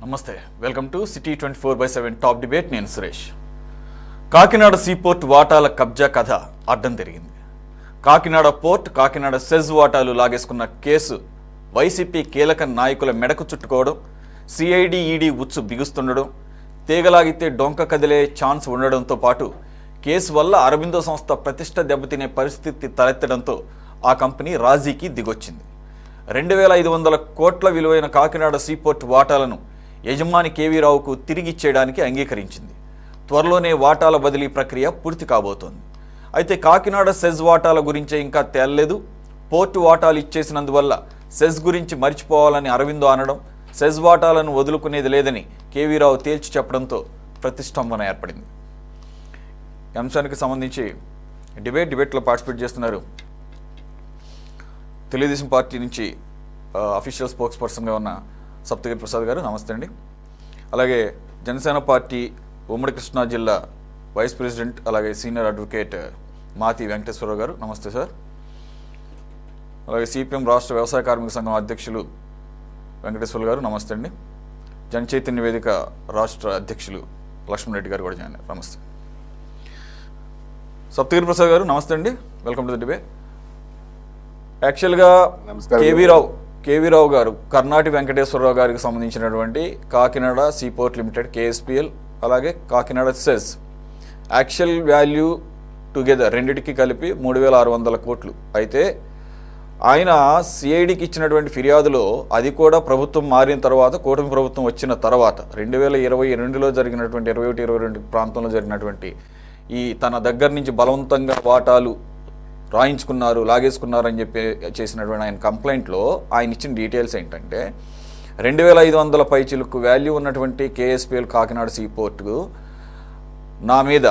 నమస్తే, welcome to city 24/7 top debate. నేను Suresh. Kakinada seaport వాటాల కబ్జా కథ అడ్డం తిరిగింది. కాకినాడ పోర్ట్, కాకినాడ సెజ్ వాటాలు లాగేసుకున్న కేసు వైసీపీ కీలక నాయకుల మెడకు చుట్టుకోవడం, సిఐడి ఈడీ ఉచ్చు బిగుస్తుండడం, తీగలాగితే డొంక కదిలే ఛాన్స్ ఉండడంతో పాటు కేసు వల్ల అరబిందో సంస్థ ప్రతిష్ట దెబ్బతినే పరిస్థితి తలెత్తడంతో ఆ కంపెనీ రాజీకి దిగొచ్చింది. 2,500 కోట్ల విలువైన కాకినాడ సీపోర్ట్ వాటాలను యజమాని కేవీ రావుకు తిరిగిచ్చేయడానికి అంగీకరించింది. త్వరలోనే వాటాల బదిలీ ప్రక్రియ పూర్తి కాబోతోంది. అయితే కాకినాడ సెజ్ వాటాల గురించే ఇంకా తేలలేదు. పోర్టు వాటాలు ఇచ్చేసినందువల్ల సెజ్ గురించి మర్చిపోవాలని అరవిందో అనడం, సెజ్ వాటాలను వదులుకునేది లేదని కేవీ రావు తేల్చి చెప్పడంతో ప్రతిష్టంభన ఏర్పడింది. ఈ అంశానికి సంబంధించి డిబేట్లో పార్టిసిపేట్ చేస్తున్నారు తెలుగుదేశం పార్టీ నుంచి అఫీషియల్ స్పోక్స్ పర్సన్గా ఉన్న సప్తగిరి ప్రసాద్ గారు, నమస్తే అండి. అలాగే జనసేన పార్టీ ఉమ్మడి కృష్ణా జిల్లా వైస్ ప్రెసిడెంట్ అలాగే సీనియర్ అడ్వకేట్ మాతి వెంకటేశ్వరరావు గారు, నమస్తే సార్. అలాగే సిపిఎం రాష్ట్ర వ్యవసాయ కార్మిక సంఘం అధ్యక్షులు వెంకటేశ్వర గారు, నమస్తే అండి. జనచైతన్య వేదిక రాష్ట్ర అధ్యక్షులు లక్ష్మణ్ రెడ్డి గారు కూడా జాయిన్ అయ్యారు, నమస్తే. సప్తగిరి ప్రసాద్ గారు, నమస్తే అండి, వెల్కమ్ టు ద డిబేట్. యాక్చువల్గా కేవీ రావు గారు కర్ణాటి వెంకటేశ్వరరావు గారికి సంబంధించినటువంటి కాకినాడ సీపోర్ట్ లిమిటెడ్ KSPL అలాగే Kakinada SEZ actual value together రెండిటికి కలిపి 3,600 కోట్లు. అయితే ఆయన సిఐడికి ఇచ్చినటువంటి ఫిర్యాదులో అది కూడా ప్రభుత్వం మారిన తర్వాత, కూటమి ప్రభుత్వం వచ్చిన తర్వాత 2022లో జరిగినటువంటి 21-22 ప్రాంతంలో జరిగినటువంటి ఈ తన దగ్గర నుంచి బలవంతంగా వాటాలు రాయించుకున్నారు, లాగేసుకున్నారు అని చెప్పి చేసినటువంటి ఆయన కంప్లైంట్లో ఆయన ఇచ్చిన డీటెయిల్స్ ఏంటంటే 2,500 పైచిలకు వాల్యూ ఉన్నటువంటి KSPL కాకినాడ సీపోర్టుకు నా మీద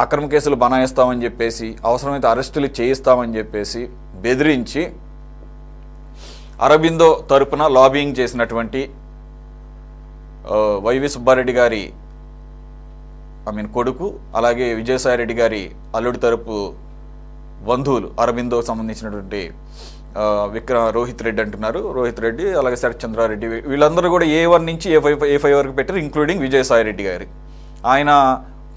అక్రమ కేసులు బనాయిస్తామని చెప్పేసి, అవసరమైతే అరెస్టులు చేయిస్తామని చెప్పేసి బెదిరించి అరబిందో తరపున లాబింగ్ చేసినటువంటి వైవి సుబ్బారెడ్డి గారి కొడుకు, అలాగే విజయసాయిరెడ్డి గారి అల్లుడి తరపు బంధువులు, అరబిందోకి సంబంధించినటువంటి రోహిత్ రెడ్డి అంటున్నారు, రోహిత్ రెడ్డి అలాగే శరత్ చంద్రారెడ్డి, వీళ్ళందరూ కూడా A1 నుంచి A5 వరకు పెట్టారు, ఇంక్లూడింగ్ విజయసాయిరెడ్డి గారి. ఆయన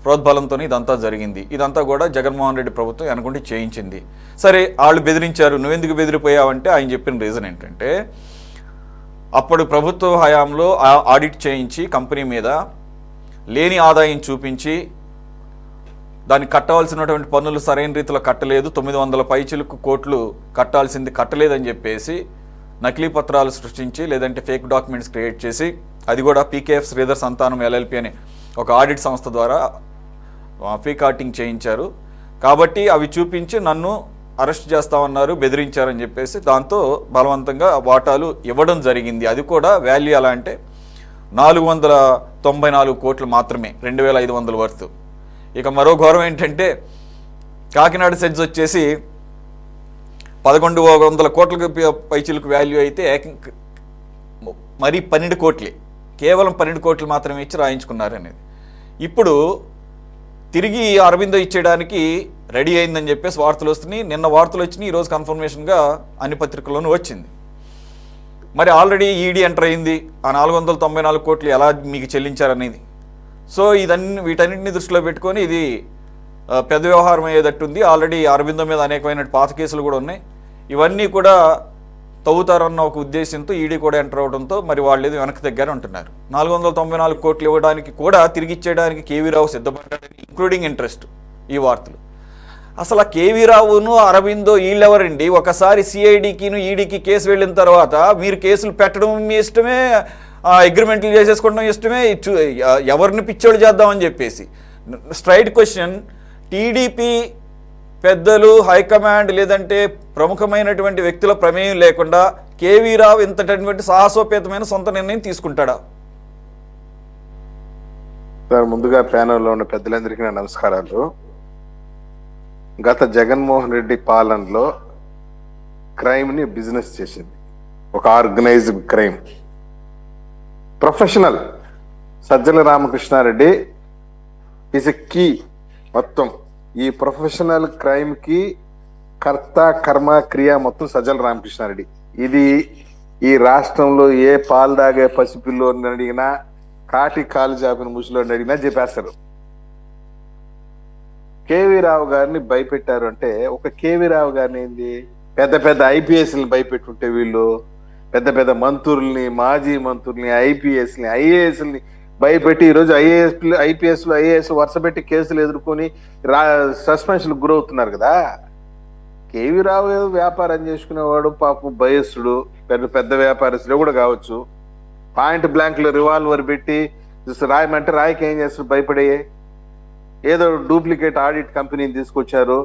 ప్రోద్బలంతో ఇదంతా జరిగింది. ఇదంతా కూడా జగన్మోహన్ రెడ్డి ప్రభుత్వం అనుకుంటే చేయించింది. సరే, వాళ్ళు బెదిరించారు, నువ్వెందుకు బెదిరిపోయావంటే ఆయన చెప్పిన రీజన్ ఏంటంటే అప్పుడు ప్రభుత్వ హయాంలో ఆడిట్ చేయించి కంపెనీ మీద లేని ఆదాయం చూపించి దానికి కట్టవలసినటువంటి పన్నులు సరైన రీతిలో కట్టలేదు, 900 పైచిలకు కోట్లు కట్టాల్సింది కట్టలేదని చెప్పేసి నకిలీ పత్రాలు సృష్టించి లేదంటే ఫేక్ డాక్యుమెంట్స్ క్రియేట్ చేసి, అది కూడా PKF శ్రీధర్ సంతానం LLP అనే ఒక ఆడిట్ సంస్థ ద్వారా ఫేక్ ఆడిటింగ్ చేయించారు. కాబట్టి అవి చూపించి నన్ను అరెస్ట్ చేస్తామన్నారు, బెదిరించారని చెప్పేసి దాంతో బలవంతంగా వాటాలు ఇవ్వడం జరిగింది. అది కూడా వాల్యూ ఎలా అంటే 494 కోట్లు మాత్రమే, 2,500 వర్త్. ఇక మరో ఘోరం ఏంటంటే కాకినాడ సెజ్ వచ్చేసి 1,100 కోట్లకు పైచిలకు వాల్యూ అయితే మరి 12 కోట్లే, కేవలం 12 కోట్లు మాత్రమే ఇచ్చి రాయించుకున్నారు అనేది. ఇప్పుడు తిరిగి అరబిందో ఇచ్చేయడానికి రెడీ అయిందని చెప్పేసి వార్తలు వస్తున్నాయి. నిన్న వార్తలు వచ్చినాయి, ఈరోజు కన్ఫర్మేషన్గా అన్ని పత్రికల్లోనూ వచ్చింది. మరి ఆల్రెడీ ఈడీ ఎంటర్ అయింది, ఆ 494 కోట్లు ఎలా మీకు చెల్లించారనేది. సో వీటన్నింటినీ దృష్టిలో పెట్టుకొని ఇది పెద్ద వ్యవహారం అయ్యేటట్టుంది. ఆల్రెడీ అరబిందో మీద అనేకమైన పాత కేసులు కూడా ఉన్నాయి. ఇవన్నీ కూడా తవ్వుతారన్న ఒక ఉద్దేశంతో ఈడీ కూడా ఎంటర్ అవడంతో మరి వాళ్ళు ఏదో వెనక్కి తగ్గారు అంటున్నారు. 494 కోట్లు ఇవ్వడానికి కూడా తిరిగి ఇచ్చేయడానికి కేవీ రావు సిద్ధపడ్డాడని ఇంక్లూడింగ్ ఇంట్రెస్ట్ ఈ వార్తలు. అసలు కేవీ రావును అరబిందో వీళ్ళెవరండి? ఒకసారి సిఐడికిను ఈడీకి కేసు వెళ్ళిన తర్వాత మీరు కేసులు పెట్టడం మీ ఇష్టమే, అగ్రిమెంట్లు చేసేసుకోవడం ఇష్టమే, ఎవరిని పిచ్చోళ్ళు చేద్దామని చెప్పేసి. స్ట్రైట్ క్వశ్చన్, టీడీపీ పెద్దలు, హైకమాండ్ లేదంటే ప్రముఖమైనటువంటి వ్యక్తుల ప్రమేయం లేకుండా కేవీ రావు ఇంతటువంటి సాహసోపేతమైన సొంత నిర్ణయం తీసుకుంటాడా? సార్, ముందుగా ప్యానెల్లో ఉన్న పెద్దలందరికీ నా నమస్కారాలు. గత జగన్మోహన్ రెడ్డి పాలనలో క్రైమ్ని బిజినెస్ చేసింది, ఒక organized crime. Professional Sajjala Ramakrishna Reddy is a key. మొత్తం ఈ ప్రొఫెషనల్ క్రైమ్కి కర్త కర్మ క్రియ మొత్తం సజ్జల రామకృష్ణారెడ్డి. ఇది ఈ రాష్ట్రంలో ఏ పాలు తాగే పసిపిల్లోని అడిగినా, కాటి కాలు చాపిన ముసలోని అడిగినా చెప్పేస్తారు. కేవీ రావు గారిని భయపెట్టారు అంటే, ఒక కేవీ రావు గారిని ఏంది, పెద్ద పెద్ద ఐపీఎస్ని భయపెట్టుంటే వీళ్ళు పెద్ద పెద్ద మంత్రుల్ని, మాజీ మంత్రుల్ని, ఐపీఎస్ని, ఐఏఎస్ని భయపెట్టి ఈరోజు ఐఏఎస్ వరుస పెట్టి కేసులు ఎదుర్కొని సస్పెన్షన్ గురవుతున్నారు కదా. కేవీ రావు ఏదో వ్యాపారం చేసుకునేవాడు, పాపం భయస్తుడు, పెద్ద పెద్ద వ్యాపారస్తుడు కూడా కావచ్చు. పాయింట్ బ్లాంక్ లో రివాల్వర్ పెట్టి రాయమంటే రాయికి ఏం చేస్తారు, భయపడే. ఏదో డూప్లికేట్ ఆడిట్ కంపెనీని తీసుకొచ్చారు,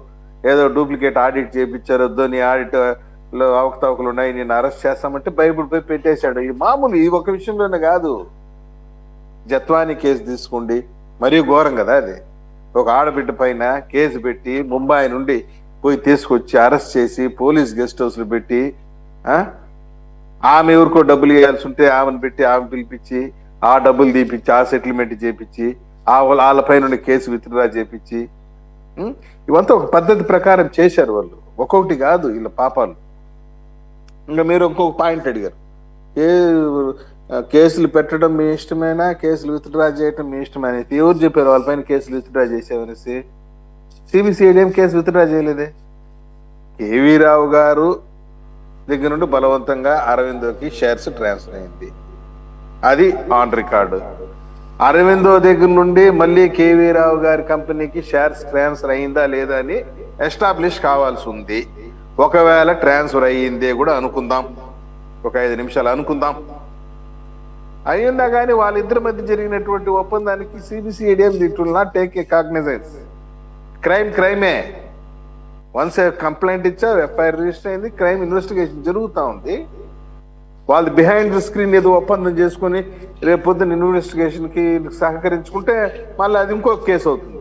ఏదో డూప్లికేట్ ఆడిట్ చేయించారు, నీ ఆడిట్ లో అవకతవకలు ఉన్నాయి, నేను అరెస్ట్ చేస్తామంటే భయపడిపోయి పెట్టేశాడు. ఇది మామూలు, ఈ ఒక విషయంలోనే కాదు. జత్వాని కేసు తీసుకోండి, మరీ ఘోరం కదా అది. ఒక ఆడబిడ్డ పైన కేసు పెట్టి ముంబై నుండి పోయి తీసుకొచ్చి అరెస్ట్ చేసి పోలీస్ గెస్ట్ హౌస్లు పెట్టి, ఆమె ఎవరికో డబ్బులు ఇవ్వాల్సి ఉంటే ఆమెను పెట్టి ఆమె పిలిపించి ఆ డబ్బులు తీపిచ్చి ఆ సెటిల్మెంట్ చేపించి వాళ్ళ పైన కేసు విత్డ్రా చేపించి, ఇవంతా ఒక పద్ధతి ప్రకారం చేశారు వాళ్ళు. ఒక్కొక్కటి కాదు వీళ్ళ పాపాలు. ఇంకా మీరు ఇంకొక పాయింట్ అడిగారు, కేసులు పెట్టడం మీ ఇష్టమేనా, కేసులు విత్డ్రా చేయడం మీ ఇష్టమేనా? ఎవరు చెప్పారు వాళ్ళపైన కేసులు విత్డ్రా చేసేవనేసి? సిబిసిఐడి ఏం కేసు విత్డ్రా చేయలేదే. కేవీ రావు గారు దగ్గర నుండి బలవంతంగా అరవిందోకి షేర్స్ ట్రాన్స్ఫర్ అయింది, అది ఆన్ రికార్డు. అరవిందో దగ్గర నుండి మళ్ళీ కేవీ రావు గారి కంపెనీకి షేర్స్ ట్రాన్స్ఫర్ అయిందా లేదా అని ఎస్టాబ్లిష్ కావాల్సి ఉంది. ఒకవేళ ట్రాన్స్ఫర్ అయ్యిందే కూడా అనుకుందాం, ఒక 5 నిమిషాలు అనుకుందాం, అయ్యిందా కానీ వాళ్ళిద్దరి మధ్య జరిగినటువంటి ఒప్పందానికి CBCID it will not take a cognizance. క్రైమే. వన్స్ కంప్లైంట్ ఇచ్చారు, ఎఫ్ఐఆర్ రిజిస్టర్ అయింది, క్రైమ్ ఇన్వెస్టిగేషన్ జరుగుతూ ఉంది. వాళ్ళు బిహైండ్ ద స్క్రీన్ ఏదో ఒప్పందం చేసుకుని రేపు పొద్దున్న ఇన్వెస్టిగేషన్ కి సహకరించుకుంటే మళ్ళీ అది ఇంకొక కేసు అవుతుంది.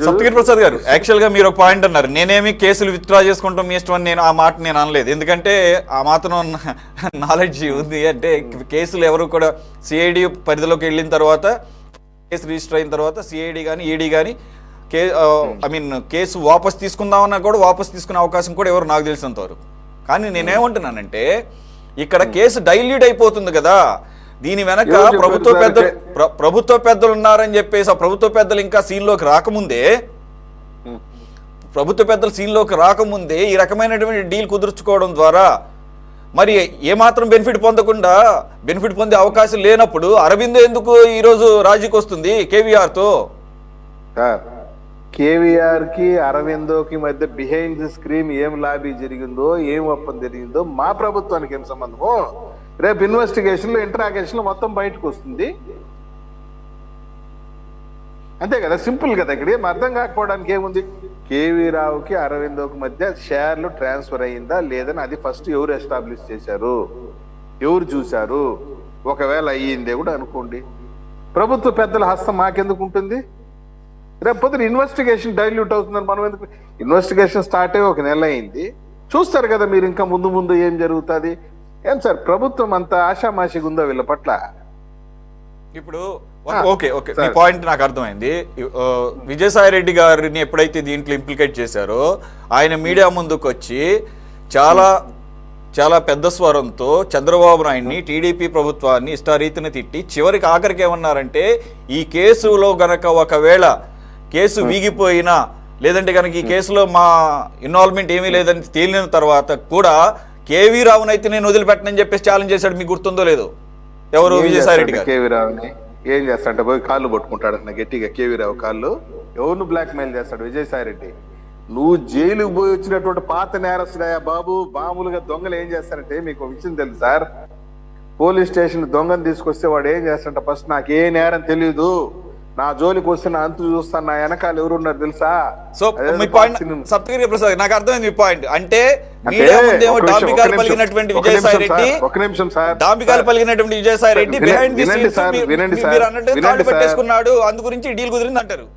సప్తగిరి ప్రసాద్ గారు, యాక్చువల్ గా మీరు ఒక పాయింట్ అన్నారు, నేనేమి కేసులు విత్డ్రా చేసుకుంటాం మీ ఇష్టం అని. నేను ఆ మాట నేను అనలేదు, ఎందుకంటే ఆ మాత్రం నాలెడ్జ్ ఉంది. అంటే కేసులు ఎవరు కూడా సిఐడి పరిధిలోకి వెళ్ళిన తర్వాత, కేసు రిజిస్టర్ అయిన తర్వాత సిఐడి కానీ ఈడీ కానీ కేసు వాపస్ తీసుకుందామన్నా కూడా వాపస్ తీసుకునే అవకాశం కూడా ఎవరు నాకు తెలిసినంత వరకు. కానీ నేనేమంటున్నానంటే ఇక్కడ కేసు డైల్యూట్ అయిపోతుంది కదా. దీని వెనక ప్రభుత్వ పెద్దలు ఉన్నారని చెప్పేసి, ఆ ప్రభుత్వ పెద్దలు ఇంకా సీన్లోకి రాకముందే ఈ రకమైనటువంటి డీల్ కుదుర్చుకోవడం ద్వారా మరి ఏమాత్రం బెనిఫిట్ పొందే అవకాశం లేనప్పుడు అరవిందో ఎందుకు ఈరోజు రాజీకి వస్తుంది కేవీఆర్తో? కేవీఆర్ కి అరవిందోకి మధ్య బిహైండ్ ది స్క్రీన్ ఏం లాబీ జరిగిందో, ఏం ఒప్పందం జరిగిందో మా ప్రభుత్వానికి ఏం సంబంధమో రేపు ఇన్వెస్టిగేషన్ లో ఇంటరాగేషన్ లో మొత్తం బయటకు వస్తుంది. అంతే కదా, సింపుల్ కదా. ఇక్కడ ఏం అర్థం కాకపోవడానికి ఏముంది? కేవీ రావుకి అరవిందోకి మధ్య షేర్లు ట్రాన్స్ఫర్ అయ్యిందా లేదని అది ఫస్ట్ ఎవరు ఎస్టాబ్లిష్ చేశారు, ఎవరు చూశారు? ఒకవేళ అయ్యిందే కూడా అనుకోండి, ప్రభుత్వ పెద్దల హస్తం మాకెందుకు ఉంటుంది? రేపు పొద్దున ఇన్వెస్టిగేషన్ డైల్యూట్ అవుతుందని మనం ఎందుకు? ఇన్వెస్టిగేషన్ స్టార్ట్ అయ్యి 1 నెల అయింది, చూస్తారు కదా మీరు ఇంకా ముందు ఏం జరుగుతుంది. ఏం సార్ ప్రభుత్వం అంత ఆషామాషిగా ఉందో వీళ్ళ పట్ల? ఇప్పుడు ఓకే మీ పాయింట్ నాకు అర్థమైంది. విజయసాయి రెడ్డి గారిని ఎప్పుడైతే దీంట్లో ఇంప్లికేట్ చేశారో ఆయన మీడియా ముందుకు వచ్చి చాలా పెద్ద స్వరంతో చంద్రబాబు నాయుడిని, టీడీపీ ప్రభుత్వాన్ని ఇష్టారీతిని తిట్టి చివరికి ఆఖరికి ఏమన్నారంటే, ఈ కేసులో గనక ఒకవేళ కేసు వీగిపోయినా లేదంటే కనుక ఈ కేసులో మా ఇన్వాల్వ్మెంట్ ఏమీ లేదని తేలిన తర్వాత కూడా కేవీ రావునైతే నేను వదిలిపెట్టనని చెప్పేసి ఛాలెంజ్ చేశాడు. మీకు గుర్తుందో లేదో? ఎవరు? విజయసాయి రెడ్డి గారు. కేవీ రావుని ఏం చేస్తాడంటే పోయి కాళ్ళు పట్టుకుంటాడన్న గట్టిగా. కేవీ రావు కాళ్ళు ఎవరిని బ్లాక్ మెయిల్ చేస్తాడు విజయసాయి రెడ్డి. నువ్వు జైలుకు పోయి వచ్చినటువంటి పాత నేరస్తుడయా బాబు. మామూలుగా దొంగలు ఏం చేస్తారంటే, మీకు విషయం తెలుసు సార్, పోలీస్ స్టేషన్ దొంగను తీసుకొస్తే వాడు ఏం చేస్తాడంటే, ఫస్ట్ నాకు ఏ నేరం తెలియదు, నా జోలికి వస్తే నా అంతు చూస్తాను, నా వెనకాల ఎవరున్నారు తెలుసా? సో మీ పాయింట్ సప్తగిరి ప్రసాద్, నాకు అర్థమైంది మీ పాయింట్. అంటే మీడియా ముందేమో డాంబికాలు పలిగినటువంటి విజయసాయి రెడ్డి, డాంబికాలు పలిగినటువంటి Vijayasai Reddy behind the scenes మీరు అన్నట్టు కాళ్ళు పట్టేసుకున్నాడు, అందు గురించి డీల్ కుదిరింది అంటారు.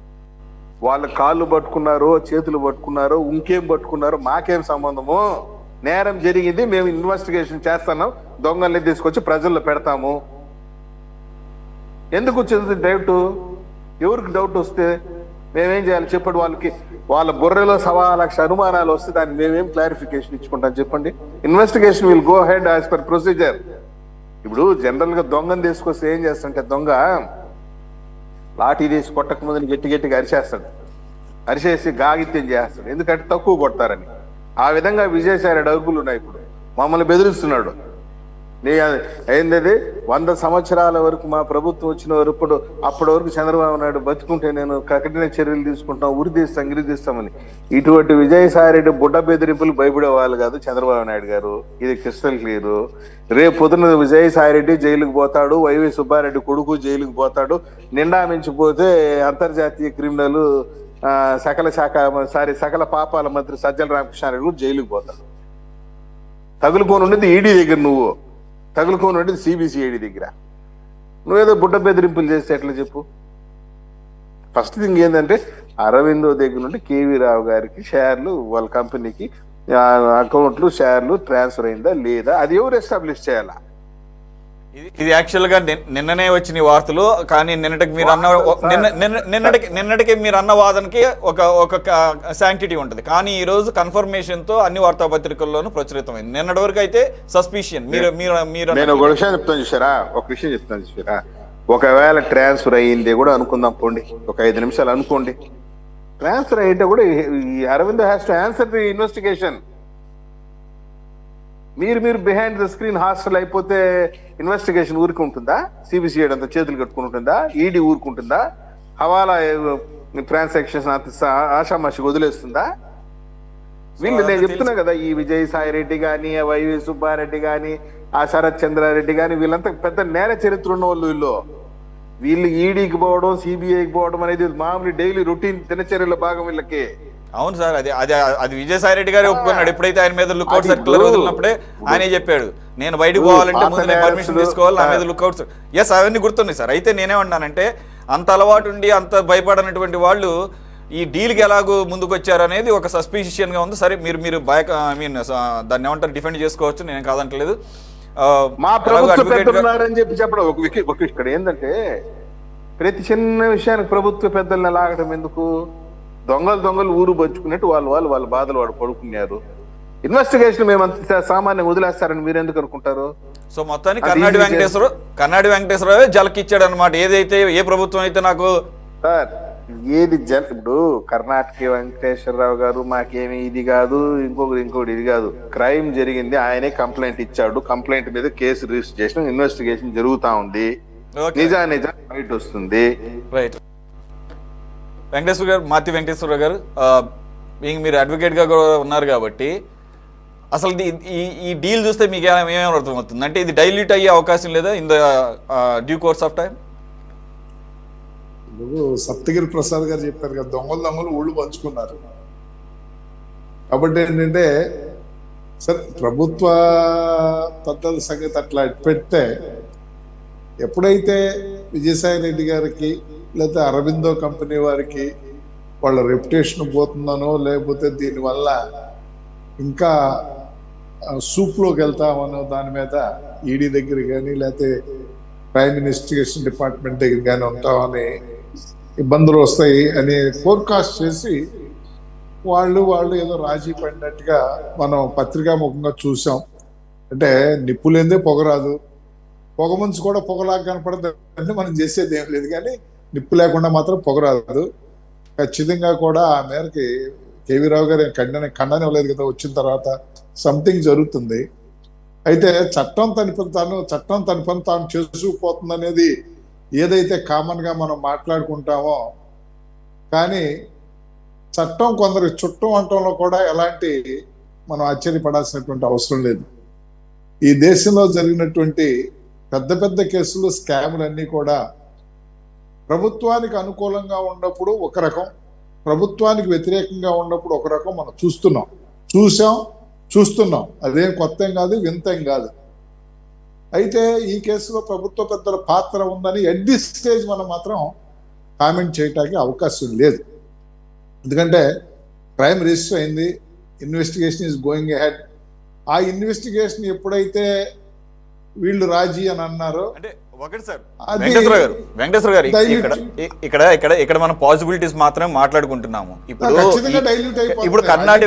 వాళ్ళ కాళ్ళు పట్టుకున్నారు, చేతులు పట్టుకున్నారు, ఇంకేం పట్టుకున్నారు, మాకేం సంబంధము? నేరం జరిగింది, మేము ఇన్వెస్టిగేషన్ చేస్తున్నాం, దొంగల్ని తీసుకొచ్చి ప్రజల్లో పెడతాము. ఎందుకు వచ్చింది డౌట్? ఎవరికి డౌట్ వస్తే మేమేం చేయాలి చెప్పండి? వాళ్ళకి వాళ్ళ బుర్రలో 1,00,000 అనుమానాలు వస్తే దానికి మేమేం క్లారిఫికేషన్ ఇచ్చుకుంటాం చెప్పండి. Investigation will go head as per procedure. ఇప్పుడు జనరల్ గా దొంగను తీసుకొస్తే ఏం చేస్తుంటే దొంగ లాఠీ తీసి కొట్టక ముందు గట్టి గట్టిగా అరిచేస్తాడు, అరిచేసి గాగిత్యం చేస్తాడు, ఎందుకంటే తక్కువ కొడతారని. ఆ విధంగా విజయసాయి రెడ్డి అడుగులు ఉన్నాయి. ఇప్పుడు మమ్మల్ని బెదిరిస్తున్నాడు. ఏంటది 100 సంవత్సరాల వరకు మా ప్రభుత్వం వచ్చిన వరకు అప్పటి వరకు చంద్రబాబు నాయుడు బతుకుంటే నేను కఠిన చర్యలు తీసుకుంటాం, ఉరి తీస్తాం, గిరి తీస్తామని. ఇటువంటి విజయసాయి రెడ్డి బుడ్డ బెదిరింపులు భయపడే వాళ్ళు కాదు చంద్రబాబు నాయుడు గారు. ఇది క్రిస్టల్ క్లియర్. రేపు పొద్దున విజయసాయి రెడ్డి జైలుకు పోతాడు, వైవి సుబ్బారెడ్డి కొడుకు జైలుకు పోతాడు. నిండా మించిపోతే అంతర్జాతీయ క్రిమినల్ సకల పాపాల మంత్రి సజ్జల రామకృష్ణారెడ్డి కూడా జైలుకు పోతాడు. తగులుకొని ఉండేది ఈడీ దగ్గర, నువ్వు తగులుకొని ఉండేది సిబిసిఐడి దగ్గర. నువ్వేదో బుడ్డ బెదిరింపులు చేస్తే ఎట్లా చెప్పు? ఫస్ట్ థింగ్ ఏంటంటే అరవిందో దగ్గర నుండి కేవీ రావు గారికి షేర్లు, వాళ్ళ కంపెనీకి అకౌంట్లు షేర్లు ట్రాన్స్ఫర్ అయిందా లేదా, అది ఎవరు ఎస్టాబ్లిష్ చేయాలా? ఇది యాక్చువల్ గా నిన్ననే వచ్చిన వార్తలు. కానీ నిన్నటికి మీరు అన్న నిన్నటికి మీరు అన్న వాదనకి ఒక శాంక్టిటీ ఉంటుంది. కానీ ఈ రోజు కన్ఫర్మేషన్ తో అన్ని వార్తాపత్రికల్లోనూ ప్రచురితమైంది. నిన్నటి వరకు అయితే సస్పిషియన్. నేను ఒక విషయం చెప్తాను చూసారా, ఒకవేళ ట్రాన్స్ఫర్ అయ్యింది కూడా అనుకుందాం పోండి, ఒక 5 నిమిషాలు అనుకోండి. ట్రాన్స్ఫర్ అయ్యింటే కూడా ఈ Arvind has to answer the investigation. మీరు బిహైండ్ ద స్క్రీన్ హాస్టల్ అయిపోతే ఇన్వెస్టిగేషన్ ఊరుకుంటుందా? సిబిసిఐడి అంత చేతులు కట్టుకుంటుందా? ఈడీ ఊరుకుంటుందా? హవాలా ట్రాన్సాక్షన్స్ అంత ఆషామాషికి వదిలేస్తుందా? వీళ్ళు నేను చెప్తున్నా కదా, ఈ విజయసాయి రెడ్డి కానీ, వైవి సుబ్బారెడ్డి కానీ, ఆ శరత్ చంద్రారెడ్డి కానీ, వీళ్ళంతా పెద్ద నేర చరిత్ర ఉన్న వాళ్ళు. వీళ్ళు ఈడీకి పోవడం, సిబిఐకి పోవడం అనేది మామూలు డైలీ రొటీన్ దినచర్యల భాగం వీళ్ళకి. అవును సార్, అది విజయసాయి రెడ్డి గారే ఒప్పుకున్నాడు. ఎప్పుడైతే ఆయన మీద లుక్అవుట్ సర్క్యులర్ వదిలినప్పుడే ఆయనే చెప్పాడు, నేను బయటకు పోవాలంటే ముందు నేను పర్మిషన్ తీసుకోవాలి, నా మీద లుక్అవుట్. ఎస్, అవన్నీ గుర్తున్నాయి సార్. అయితే నేనేమన్నానంటే, అంత అలవాటు ఉండి అంత భయపడనటువంటి వాళ్ళు ఈ డీల్కి ఎలాగో ముందుకు వచ్చారు అనేది ఒక సస్పిషియన్ గా ఉంది. సరే, మీరు దాన్ని ఏమంటారు, డిఫెండ్ చేసుకోవచ్చు, నేను కాదంటలేదు. మా ప్రభుత్వం చెప్పి చెప్పడం ఒక ఇక్కడ ఏంటంటే, ప్రతి చిన్న విషయానికి ప్రభుత్వ పెద్దల్ని లాగడం ఎందుకు? దొంగలు ఊరు పంచుకున్నట్టు వాళ్ళ బాధలు వాడు పడుకున్నారు. ఇన్వెస్టిగేషన్ మేమంత సామాన్యంగా వదిలేస్తారని మీరు ఎందుకు అనుకుంటారు? సో మొత్తాన్ని కర్నాడి వెంకటేశ్వరరావు జలకిచ్చాడు అనమాట. ఏదైతే ఏ ప్రభుత్వం అయితే నాకు సార్ ఏది ఇప్పుడు కర్ణాటక వెంకటేశ్వరరావు గారు మాకేమి ఇది కాదు, ఇంకోటి ఇది కాదు. క్రైమ్ జరిగింది, ఆయనే కంప్లైంట్ ఇచ్చాడు, కంప్లైంట్ మీద కేసు రిజిస్టర్ చేసిన ఇన్వెస్టిగేషన్ జరుగుతా ఉంది, నిజం బయట వస్తుంది. రైట్. మాతి వెంకటేశ్వర గారు, మీరు అడ్వకేట్గా కూడా ఉన్నారు కాబట్టి అసలు ఈ డీల్ చూస్తే మీకు ఏమేమి అర్థమవుతుంది? అంటే ఇది డైల్యూట్ అయ్యే అవకాశం లేదా in the due course of time? Saptagiri Prasad గారు చెప్పారు కదా, దొంగలు ఊళ్ళు పంచుకున్నారు. కాబట్టి ఏంటంటే, సరే ప్రభుత్వ పెద్దల సంగతి అట్లా పెడితే, ఎప్పుడైతే విజయసాయి రెడ్డి గారికి లేకపోతే అరవిందో కంపెనీ వారికి వాళ్ళ రెప్యుటేషన్ పోతుందనో, లేకపోతే దీనివల్ల ఇంకా సూప్లోకి వెళ్తామనో దాని మీద ఈడీ దగ్గర కానీ లేకపోతే క్రైమ్ ఇన్వెస్టిగేషన్ డిపార్ట్మెంట్ దగ్గర కానీ ఉంటామని ఇబ్బందులు వస్తాయి అని ఫోర్కాస్ట్ చేసి వాళ్ళు ఏదో రాజీ పడినట్టుగా మనం పత్రికాముఖంగా చూసాం. అంటే నిప్పులేందే పొగరాదు, పొగ ముంచి కూడా పొగలాగా కనపడదు అంటే మనం చేసేది ఏం లేదు. కానీ నిప్పు లేకుండా మాత్రం పొగరాదు. ఖచ్చితంగా కూడా ఆ మేరకి కేవీ రావు గారు ఖండన ఇవ్వలేదు కదా, వచ్చిన తర్వాత సంథింగ్ జరుగుతుంది. అయితే చట్టం తన పని తాను చేసుకుపోతుంది అనేది ఏదైతే కామన్ గా మనం మాట్లాడుకుంటామో, కానీ చట్టం కొందరు చుట్టం అంటంలో కూడా ఎలాంటి మనం ఆశ్చర్యపడాల్సినటువంటి అవసరం లేదు. ఈ దేశంలో జరిగినటువంటి పెద్ద కేసులు, స్కాములన్నీ కూడా ప్రభుత్వానికి అనుకూలంగా ఉన్నప్పుడు ఒక రకం, ప్రభుత్వానికి వ్యతిరేకంగా ఉన్నప్పుడు ఒక రకం మనం చూస్తున్నాం. అదేం కొత్త ఏం కాదు, వింత ఏం కాదు. అయితే ఈ కేసులో ప్రభుత్వ పెద్దల పాత్ర ఉందని ఎట్ దిస్ స్టేజ్ మనం మాత్రం కామెంట్ చేయడానికి అవకాశం లేదు. ఎందుకంటే క్రైమ్ రిజిస్టర్ అయింది, ఇన్వెస్టిగేషన్ ఈజ్ గోయింగ్ అహెడ్. ఆ ఇన్వెస్టిగేషన్ ఎప్పుడైతే వీళ్ళు రాజీ అని అన్నారు. అంటే ఒకటి సార్, అది వెంకటేశ్వర గారు dilute. ఇక్కడ మనం పాసిబిలిటీస్ మాత్రమే మాట్లాడుకుంటున్నాము. ఖచ్చితంగా dilute అయిపోతుంది. ఇప్పుడు కన్నాడి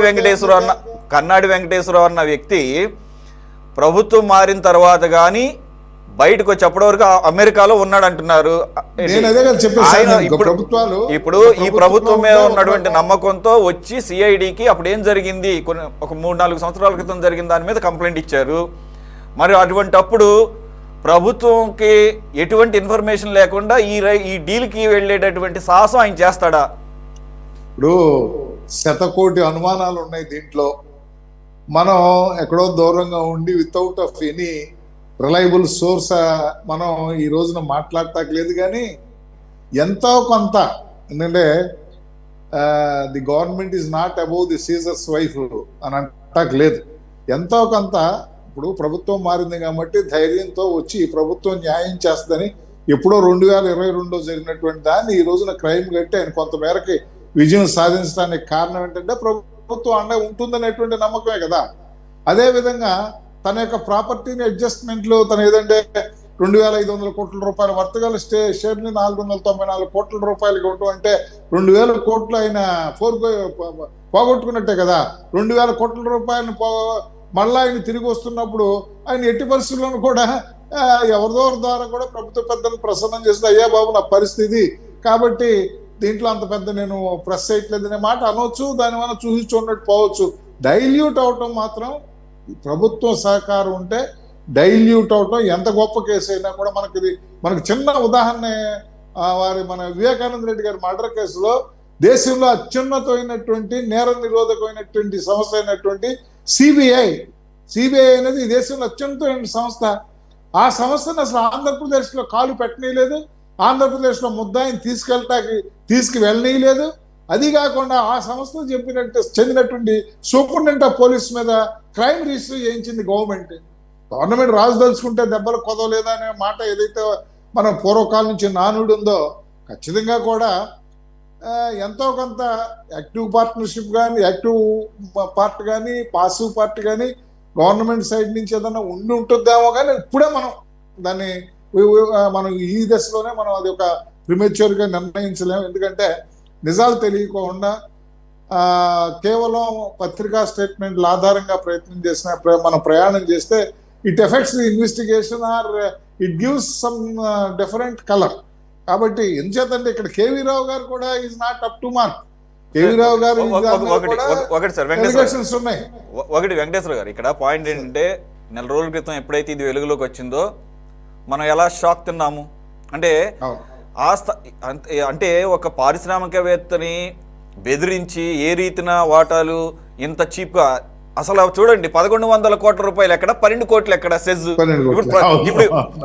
వెంకటేశ్వరరావు అన్న వ్యక్తి ప్రభుత్వం మారిన తర్వాత కానీ బయటకు వచ్చి అప్పటి వరకు అమెరికాలో ఉన్నాడు అంటున్నారు. నేను అదే కదా చెప్పేసి ఆయన ప్రభుత్వాలు ఇప్పుడు ఈ ప్రభుత్వం మీద ఉన్నటువంటి నమ్మకంతో వచ్చి సిఐడికి అప్పుడు ఏం జరిగింది, ఒక 3-4 సంవత్సరాల క్రితం జరిగిన దాని మీద కంప్లైంట్ ఇచ్చారు. మరి అటువంటప్పుడు ప్రభుత్వంకి ఎటువంటి ఇన్ఫర్మేషన్ లేకుండా ఈ డీల్కి వెళ్ళేటటువంటి సాహసం ఆయన చేస్తాడా? ఇప్పుడు 100 అనుమానాలు ఉన్నాయి దీంట్లో. మనం ఎక్కడో దూరంగా ఉండి without of any reliable source మనం ఈ రోజున మాట్లాడటానికి కానీ ఎంతో కొంత ఎందుకంటే the government is not above the Caesar's wife అని అంటాక లేదు. ఎంతో కొంత ఇప్పుడు ప్రభుత్వం మారింది కాబట్టి ధైర్యంతో వచ్చి ఈ ప్రభుత్వం న్యాయం చేస్తుందని ఎప్పుడో 2022 జరిగినటువంటి దాన్ని ఈ రోజున క్రైమ్ కట్టి ఆయన కొంతమేరకి విజయం సాధించడానికి కారణం ఏంటంటే ప్రభుత్వం అండ ఉంటుందనేటువంటి నమ్మకమే కదా. అదేవిధంగా తన యొక్క ప్రాపర్టీని అడ్జస్ట్మెంట్లు తను ఏదంటే 2,500 కోట్ల రూపాయల వర్తగల షేర్ని 494 కోట్ల రూపాయలకి ఇవ్వటం అంటే 2,000 కోట్లు ఆయన పోగొట్టుకున్నట్టే కదా. 2,000 కోట్ల రూపాయలను మళ్ళా ఆయన తిరిగి వస్తున్నప్పుడు ఆయన ఎట్టి పరిస్థితుల్లోనూ కూడా ఎవరిదో ద్వారా కూడా ప్రభుత్వ పెద్దలు ప్రసన్నం చేస్తే అయ్యా బాబు నా పరిస్థితి కాబట్టి దీంట్లో అంత పెద్ద నేను ప్రెస్ చేయట్లేదనే మాట అనవచ్చు. దానివల్ల చూసి చూడట్టు పోవచ్చు. డైల్యూట్ అవటం మాత్రం ప్రభుత్వం సహకారం ఉంటే డైల్యూట్ అవటం ఎంత గొప్ప కేసు అయినా కూడా మనకి చిన్న ఉదాహరణ మన వివేకానంద రెడ్డి గారి మర్డర్ కేసులో దేశంలో అత్యున్నతమైనటువంటి నేర నిరోధకమైనటువంటి సంస్థ అయినటువంటి సిబిఐ అనేది ఈ దేశంలో అత్యున్నతమైన సంస్థ. ఆ సంస్థను అసలు ఆంధ్రప్రదేశ్లో కాలు పెట్టనీయలేదు. ఆంధ్రప్రదేశ్లో ముద్దాయిని తీసుకువెళ్ళనీయలేదు. అది కాకుండా ఆ సంస్థ చెందినటువంటి సూపరింటెండెంట్ ఆఫ్ పోలీస్ మీద క్రైమ్ రిజిస్టర్ చేయించింది గవర్నమెంట్ రాజుదలుచుకుంటే దెబ్బలు కొదవలేదా అనే మాట ఏదైతే మనం పూర్వకాలం నుంచి నానుడు ఉందో ఖచ్చితంగా కూడా ఎంతో కొంత యాక్టివ్ పార్ట్నర్షిప్ కానీ యాక్టివ్ పార్ట్ కానీ పాసివ్ పార్ట్ కానీ గవర్నమెంట్ సైడ్ నుంచి ఏదైనా ఉంటుందేమో కానీ ఇప్పుడే మనం ఈ దశలోనే మనం అది ఒక ప్రిమెచ్యూర్గా నిర్ణయించలేము. ఎందుకంటే నిజాలు తెలియకుండా కేవలం పత్రికా స్టేట్మెంట్ల ఆధారంగా ప్రయత్నం చేసిన మనం ప్రయాణం చేస్తే it effects the investigation or it gives some different colour. కాబట్టి ఎంచేతంటే ఇక్కడ కేవీ రావు గారు కూడా is not up to mark. KV Rao గారు ఒకటి వెంకటేశ్వర గారు ఇక్కడ పాయింట్ ఏంటంటే 4 రోజుల క్రితం ఎప్పుడైతే ఇది వెలుగులోకి వచ్చిందో మనం ఎలా షాక్ తిన్నాము అంటే అంటే ఒక పారిశ్రామికవేత్తని బెదిరించి ఏ రీతిన వాటాలు ఇంత చీప్గా అసలు చూడండి 1,100 కోట్ల రూపాయలు ఎక్కడ 12 కోట్లు ఎక్కడ సెజ్.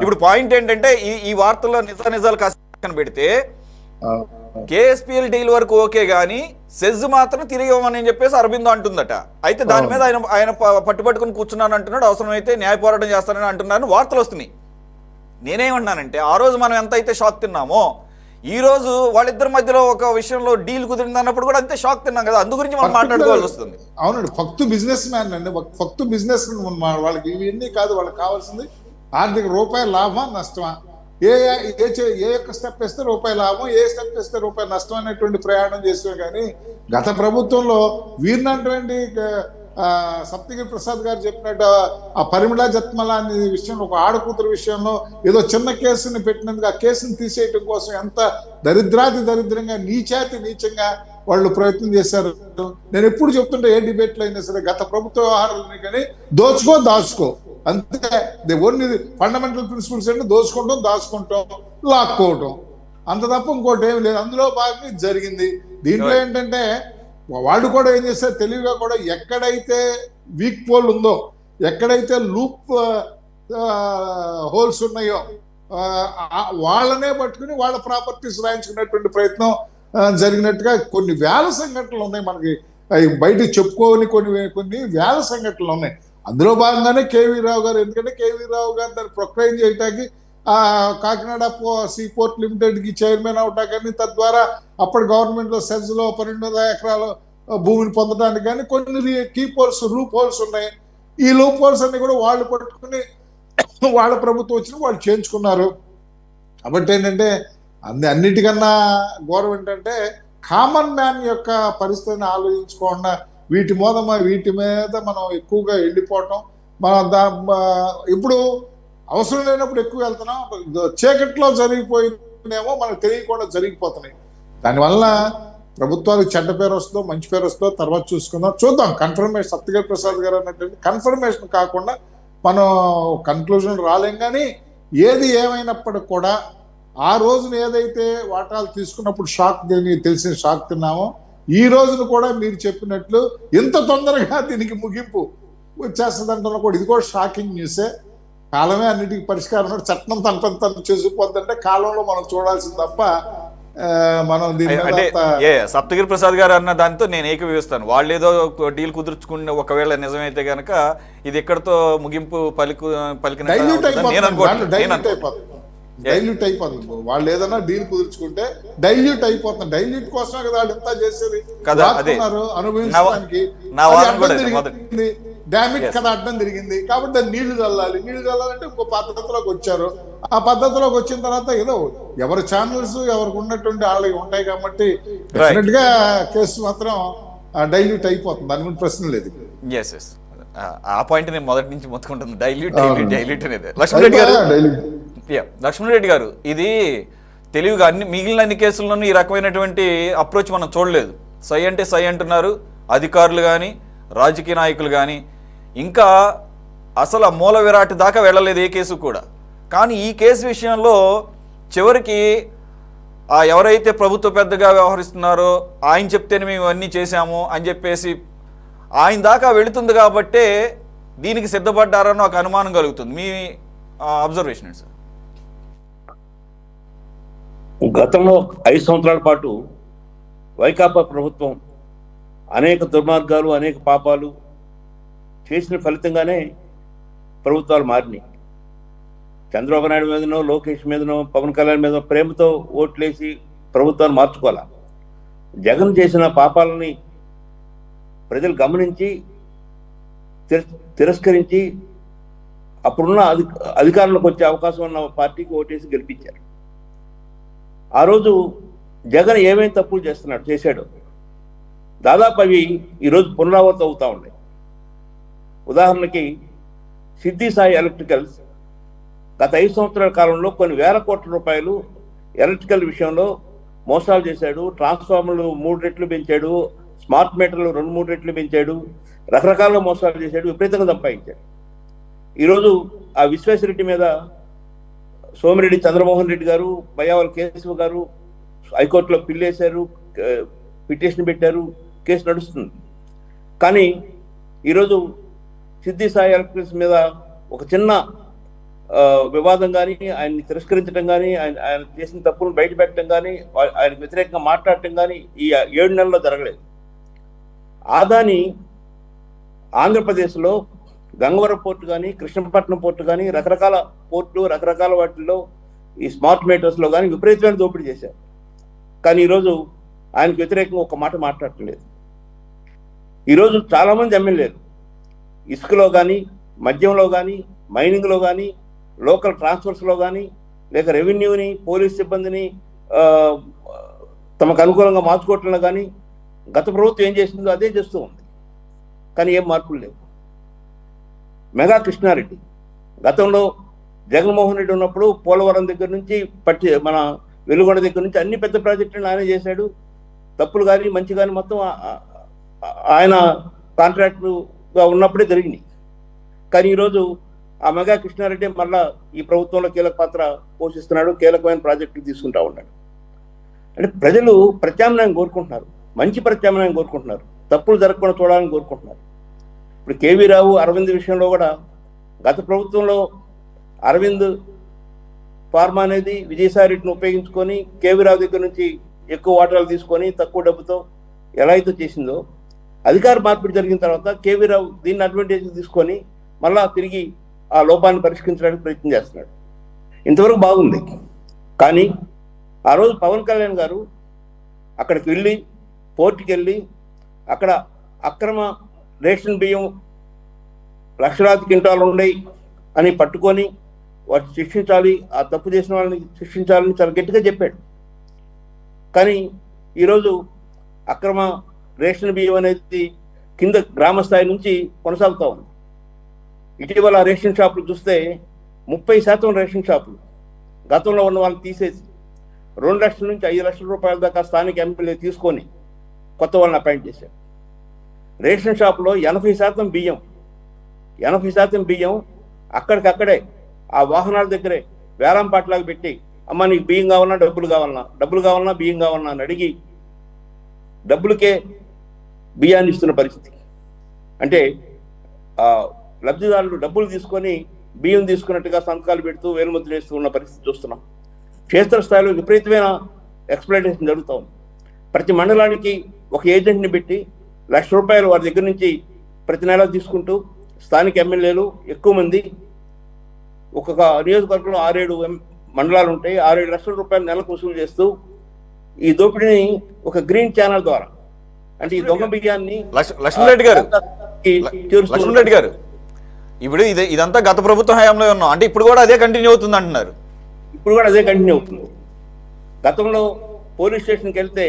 ఇప్పుడు పాయింట్ ఏంటంటే ఈ వార్తల్లో నిజాలు కాస్త పెడితే కేఎస్పిఎల్ డీల్ వరకు ఓకే గానీ సెజ్ మాత్రం తిరిగి ఇవ్వమని చెప్పేసి అరబిందో అంటుందట. అయితే దాని మీద ఆయన పట్టుబట్టుకుని కూర్చున్నాను అంటున్నాడు. అవసరమైతే న్యాయ పోరాటం చేస్తానని అంటున్నారని వార్తలు వస్తున్నాయి. నేనేమన్నానంటే ఆ రోజు మనం ఎంత అయితే షాక్ తిన్నామో ఈ రోజు వాళ్ళిద్దరి మధ్యలో ఒక విషయంలో డీల్ కుదిరింది అన్నప్పుడు కూడా అంతే షాక్ తిన్నాం కదా. అందు గురించి మనం మాట్లాడుకోవాల్సి వస్తుంది. అవునండి, ఫక్తు బిజినెస్ మ్యాన్ అండి, ఫక్తు బిజినెస్ వాళ్ళకి ఇవన్నీ కాదు. వాళ్ళకి కావాల్సింది ఆర్థిక రూపాయి లాభమా నష్టమా, ఏ యొక్క స్టెప్ వేస్తే రూపాయి లాభం, ఏ స్టెప్ వేస్తే రూపాయి నష్టం అనేటువంటి ప్రయాణం చేస్తే. కానీ గత ప్రభుత్వంలో వీరినటువంటి సప్తగిరి ప్రసాద్ గారు చెప్పినట్టు ఆ పరిమళ జత్మల అనే విషయంలో ఒక ఆడకూతురు విషయంలో ఏదో చిన్న కేసుని పెట్టినందుకు ఆ కేసుని తీసేయటం కోసం ఎంత దరిద్రంగా నీచంగా వాళ్ళు ప్రయత్నం చేశారు. నేను ఎప్పుడు చెప్తుంటే ఏ డిబేట్లో అయినా సరే గత ప్రభుత్వ వ్యవహారాలని కానీ దాచుకో అంతే. ఓన్లీ ఫండమెంటల్ ప్రిన్సిపల్స్ అంటే దాచుకుంటాం లాక్కోవటం అంత తప్ప ఇంకోటి ఏమి లేదు. అందులో భాగంగా జరిగింది. దీంట్లో ఏంటంటే వాళ్ళు కూడా ఏం చేస్తారు తెలివిగా కూడా ఎక్కడైతే వీక్ పోల్ ఉందో, ఎక్కడైతే లూప్ హోల్స్ ఉన్నాయో వాళ్ళనే పట్టుకుని వాళ్ళ ప్రాపర్టీస్ రాయించుకునేటువంటి ప్రయత్నం జరిగినట్టుగా కొన్ని వేల సంఘటనలు ఉన్నాయి. మనకి బయటికి చెప్పుకోని కొన్ని వేల సంఘటనలు ఉన్నాయి. అందులో భాగంగానే కేవీ రావు గారు, ఎందుకంటే కేవీ రావు గారు దాన్ని ప్రొక్లైమ్ చేయటానికి కాకినాడ సీపోర్ట్ లిమిటెడ్కి చైర్మన్ అవటం కానీ తద్వారా అప్పటి గవర్నమెంట్లో సెజ్లో 12 ఎకరాల భూమిని పొందడానికి కానీ కొన్ని లూప్ హోల్స్ ఉన్నాయి. ఈ లూప్ హోల్స్ అన్ని కూడా వాళ్ళు పట్టుకుని వాళ్ళ ప్రభుత్వం వచ్చిన వాళ్ళు చేయించుకున్నారు. కాబట్టి ఏంటంటే అన్నిటికన్నా ఘోరం ఏంటంటే కామన్ మ్యాన్ యొక్క పరిస్థితిని ఆలోచించుకోకుండా వీటి మీద మనం ఎక్కువగా వెళ్ళిపోవటం. మన ఇప్పుడు అవసరం లేనప్పుడు ఎక్కువ వెళ్తున్నాం. చీకట్లో జరిగిపోయినేమో మనకు తెలియకుండా జరిగిపోతున్నాయి. దానివల్ల ప్రభుత్వానికి చెడ్డ పేరు వస్తుందో మంచి పేరు వస్తుందో తర్వాత చూద్దాం. కన్ఫర్మేషన్ సత్యగారి ప్రసాద్ గారు అన్నట్టు కన్ఫర్మేషన్ కాకుండా మనం కన్క్లూజన్ రాలేం. కానీ ఏది ఏమైనప్పటికి కూడా ఆ రోజున ఏదైతే వాటాలు తీసుకున్నప్పుడు తెలిసిన షాక్ తిన్నామో, ఈ రోజున కూడా మీరు చెప్పినట్లు ఇంత తొందరగా దీనికి ముగింపు వచ్చేస్తుందంటున్నా కూడా ఇది కూడా షాకింగ్ న్యూసే. కాలమే అన్నిటికీ పరిష్కారం, చట్టం తన చేసుకుపోద్దంటే కాలంలో మనం చూడాల్సింది తప్ప మనం దీని అంటే సప్తగిరి ప్రసాద్ గారు అన్న దానితో నేను ఏకీభవిస్తాను. వాళ్ళు ఏదో డీల్ కుదుర్చుకున్న ఒకవేళ నిజమైతే గనక ఇది ఎక్కడితో ముగింపు పలికిన డైల్యూట్ అయిపోతుంది. వాళ్ళు ఏదైనా డీల్ కుదుర్చుకుంటే డైల్యూట్ అయిపోతుంది. డైల్యూట్ కోసమే కదా వాళ్ళు ఎంత చేసేది, అనుభవించడానికి డామిట్ కదా అడ్డం తిరిగింది. కాబట్టి దాన్ని నీళ్లు చల్లాలంటే ఇంకో పద్ధతిలోకి వచ్చారు. ఆ పద్ధతిలోకి వచ్చిన తర్వాత ఏదో ఎవరి ఛానల్స్ ఎవరికి ఉన్నటువంటి వాళ్ళకి ఉంటాయి కాబట్టి డెఫినెట్ గా కేసు మాత్రం డైల్యూట్ అయిపోతుంది. దాని గురించి ప్రశ్న లేదు. ఆ పాయింట్ నేను మొదటి నుంచి మొత్తుకుంటుంది, డైల్యూట్ అనేది. లక్ష్మణరెడ్డి గారు ఇది తెలివిగా మిగిలిన అన్ని కేసుల్లోనూ ఈ రకమైనటువంటి అప్రోచ్ మనం చూడలేదు. సై అంటే సై అంటున్నారు అధికారులు కానీ రాజకీయ నాయకులు కానీ. ఇంకా అసలు మూల విరాట్ దాకా వెళ్ళలేదు ఏ కేసు కూడా. కానీ ఈ కేసు విషయంలో చివరికి ఎవరైతే ప్రభుత్వ పెద్దగా వ్యవహరిస్తున్నారో ఆయన చెప్తేనే మేము అన్నీ చేశాము అని చెప్పేసి ఆయన దాకా వెళుతుంది కాబట్టే దీనికి సిద్ధపడ్డారని ఒక అనుమానం కలుగుతుంది. మీ అబ్జర్వేషన్ సార్? గతంలో 5 సంవత్సరాల పాటు వైకాపా ప్రభుత్వం అనేక దుర్మార్గాలు అనేక పాపాలు చేసిన ఫలితంగానే ప్రభుత్వాలు మారినాయి. చంద్రబాబు నాయుడు మీదనో లోకేష్ మీదనో పవన్ కళ్యాణ్ మీద ప్రేమతో ఓట్లేసి ప్రభుత్వాన్ని మార్చుకోవాలా. జగన్ చేసిన పాపాలని ప్రజలు గమనించి తిరస్కరించి అప్పుడున్న అధికారంలోకి వచ్చే అవకాశం ఉన్న పార్టీకి ఓటేసి గెలిపించారు. ఆ రోజు జగన్ ఏమేమి తప్పులు చేశాడు దాదాపు అవి ఈరోజు పునరావృతం అవుతూ ఉన్నాయి. ఉదాహరణకి సిద్ధి సాయి ఎలక్ట్రికల్స్ గత 5 సంవత్సరాల కాలంలో కొన్ని వేల కోట్ల రూపాయలు ఎలక్ట్రికల్ విషయంలో మోసాలు చేశాడు. ట్రాన్స్ఫార్మర్లు 3 రెట్లు పెంచాడు, స్మార్ట్ మీటర్లు 2-3 రెట్లు పెంచాడు, రకరకాల మోసాలు చేశాడు, విపరీతంగా సంపాదించాడు. ఈరోజు ఆ విశ్వేశ్వరరెడ్డి మీద సోమిరెడ్డి చంద్రమోహన్ రెడ్డి గారు, బయ్యావల్ కేశవ్ గారు హైకోర్టులో పిల్లేశారు, పిటిషన్ పెట్టారు, కేసు నడుస్తుంది. కానీ ఈరోజు సిద్ధి సాయి ఎలక్ట్రికల్స్ మీద ఒక చిన్న వివాదం కానీ, ఆయన్ని తిరస్కరించడం కానీ, ఆయన చేసిన తప్పులను బయట పెట్టడం కానీ, ఆయనకు వ్యతిరేకంగా మాట్లాడటం కానీ ఈ 7 నెలల్లో జరగలేదు. ఆదాని ఆంధ్రప్రదేశ్లో గంగవరం పోర్టు కానీ, కృష్ణపట్నం పోర్టు కానీ, రకరకాల పోర్టులు రకరకాల వాటిల్లో ఈ స్మార్ట్ మీటర్స్లో కానీ విపరీతమైన దోపిడీ చేశారు. కానీ ఈరోజు ఆయనకు వ్యతిరేకంగా ఒక మాట మాట్లాడటం లేదు. ఈరోజు చాలామంది ఎమ్మెల్యేలు ఇసుకలో కానీ, మద్యంలో కానీ, మైనింగ్లో కానీ, లోకల్ ట్రాన్స్ఫర్స్లో కానీ, లేక రెవెన్యూని, పోలీస్ సిబ్బందిని తమకు అనుకూలంగా మార్చుకోవటంలో కానీ గత ప్రభుత్వం ఏం చేసిందో అదే చేస్తూ ఉంది. కానీ ఏం మార్పులు లేవు. మెగా కృష్ణారెడ్డి గతంలో జగన్మోహన్ రెడ్డి ఉన్నప్పుడు పోలవరం దగ్గర నుంచి మన వెలుగొండ దగ్గర నుంచి అన్ని పెద్ద ప్రాజెక్టులను ఆయన చేశాడు. తప్పులు కానీ మంచి కానీ మొత్తం ఆయన కాంట్రాక్టుగా ఉన్నప్పుడే జరిగినాయి. కానీ ఈరోజు ఆ మెగా కృష్ణారెడ్డి మళ్ళా ఈ ప్రభుత్వంలో కీలక పాత్ర పోషిస్తున్నాడు, కీలకమైన ప్రాజెక్టులు తీసుకుంటా ఉన్నాడు. అంటే ప్రజలు ప్రత్యామ్నాయం కోరుకుంటున్నారు, మంచి ప్రత్యామ్నాయం కోరుకుంటున్నారు, తప్పులు జరగకుండా చూడాలని కోరుకుంటున్నారు. ఇప్పుడు కేవీ రావు, అరవింద్ విషయంలో కూడా గత ప్రభుత్వంలో అరవింద్ ఫార్మా అనేది విజయసాయి రెడ్డిని ఉపయోగించుకొని కేవీ రావు దగ్గర నుంచి ఎక్కువ వాటాలు తీసుకొని తక్కువ డబ్బుతో ఎలా అయితే చేసిందో, అధికార మార్పిడి జరిగిన తర్వాత కేవీ రావు దీన్ని అడ్వాంటేజ్ తీసుకొని మళ్ళా తిరిగి ఆ లోపాన్ని పరిష్కరించడానికి ప్రయత్నం చేస్తున్నాడు. ఇంతవరకు బాగుంది. కానీ ఆ రోజు పవన్ కళ్యాణ్ గారు అక్కడికి వెళ్ళి పోర్టుకి వెళ్ళి అక్కడ అక్రమ రేషన్ బియ్యం లక్షలాది క్వింటాలు ఉన్నాయి, అని పట్టుకొని వాటిని శిక్షించాలి, ఆ తప్పు చేసిన వాళ్ళని శిక్షించాలని చాలా గట్టిగా చెప్పాడు. కానీ ఈరోజు అక్రమ రేషన్ బియ్యం అనేది కింద గ్రామ స్థాయి నుంచి కొనసాగుతూ ఉంది. ఇటీవల రేషన్ షాపులు చూస్తే 30% రేషన్ షాపులు గతంలో ఉన్న వాళ్ళని తీసేసి 2 లక్షల నుంచి 5 లక్షల రూపాయల దాకా స్థానిక ఎమ్మెల్యే తీసుకొని కొత్త వాళ్ళని అపాయింట్ చేశారు. రేషన్ షాపులో 80% బియ్యం అక్కడికక్కడే ఆ వాహనాల దగ్గరే వేలం పాటలాగా పెట్టి, అమ్మ నీకు బియ్యం కావాలన్నా డబ్బులు కావాలన్నా బియ్యం కావాలన్నా అని అడిగి డబ్బులకే బియ్యాన్ని ఇస్తున్న పరిస్థితి. అంటే లబ్ధిదారులు డబ్బులు తీసుకొని బియ్యం తీసుకున్నట్టుగా సంతకాలు పెడుతూ వేలుముద్రలు వేస్తూ ఉన్న పరిస్థితి చూస్తున్నాం. క్షేత్రస్థాయిలో విపరీతమైన ఎక్స్‌ప్లాయిటేషన్ జరుగుతూ ఉంది. ప్రతి మండలానికి ఒక ఏజెంట్ని పెట్టి ₹1,00,000 వారి దగ్గర నుంచి ప్రతి నెల తీసుకుంటూ స్థానిక ఎమ్మెల్యేలు ఎక్కువ మంది, ఒక్కొక్క నియోజకవర్గంలో 6-7 మండలాలు ఉంటాయి, 6-7 లక్షల రూపాయలు నెలకు వసూలు చేస్తూ ఈ దోపిడీని ఒక గ్రీన్ ఛానల్ ద్వారా, అంటే ఈ దొంగ బియ్యాన్ని లక్ష్మణరెడ్డి గారు ఇప్పుడు ఇదంతా గత ప్రభుత్వం హయాంలో ఉన్నాం అంటే ఇప్పుడు కూడా అదే కంటిన్యూ అవుతుంది అంటున్నారు. ఇప్పుడు కూడా అదే కంటిన్యూ అవుతుంది. గతంలో పోలీస్ స్టేషన్కి వెళ్తే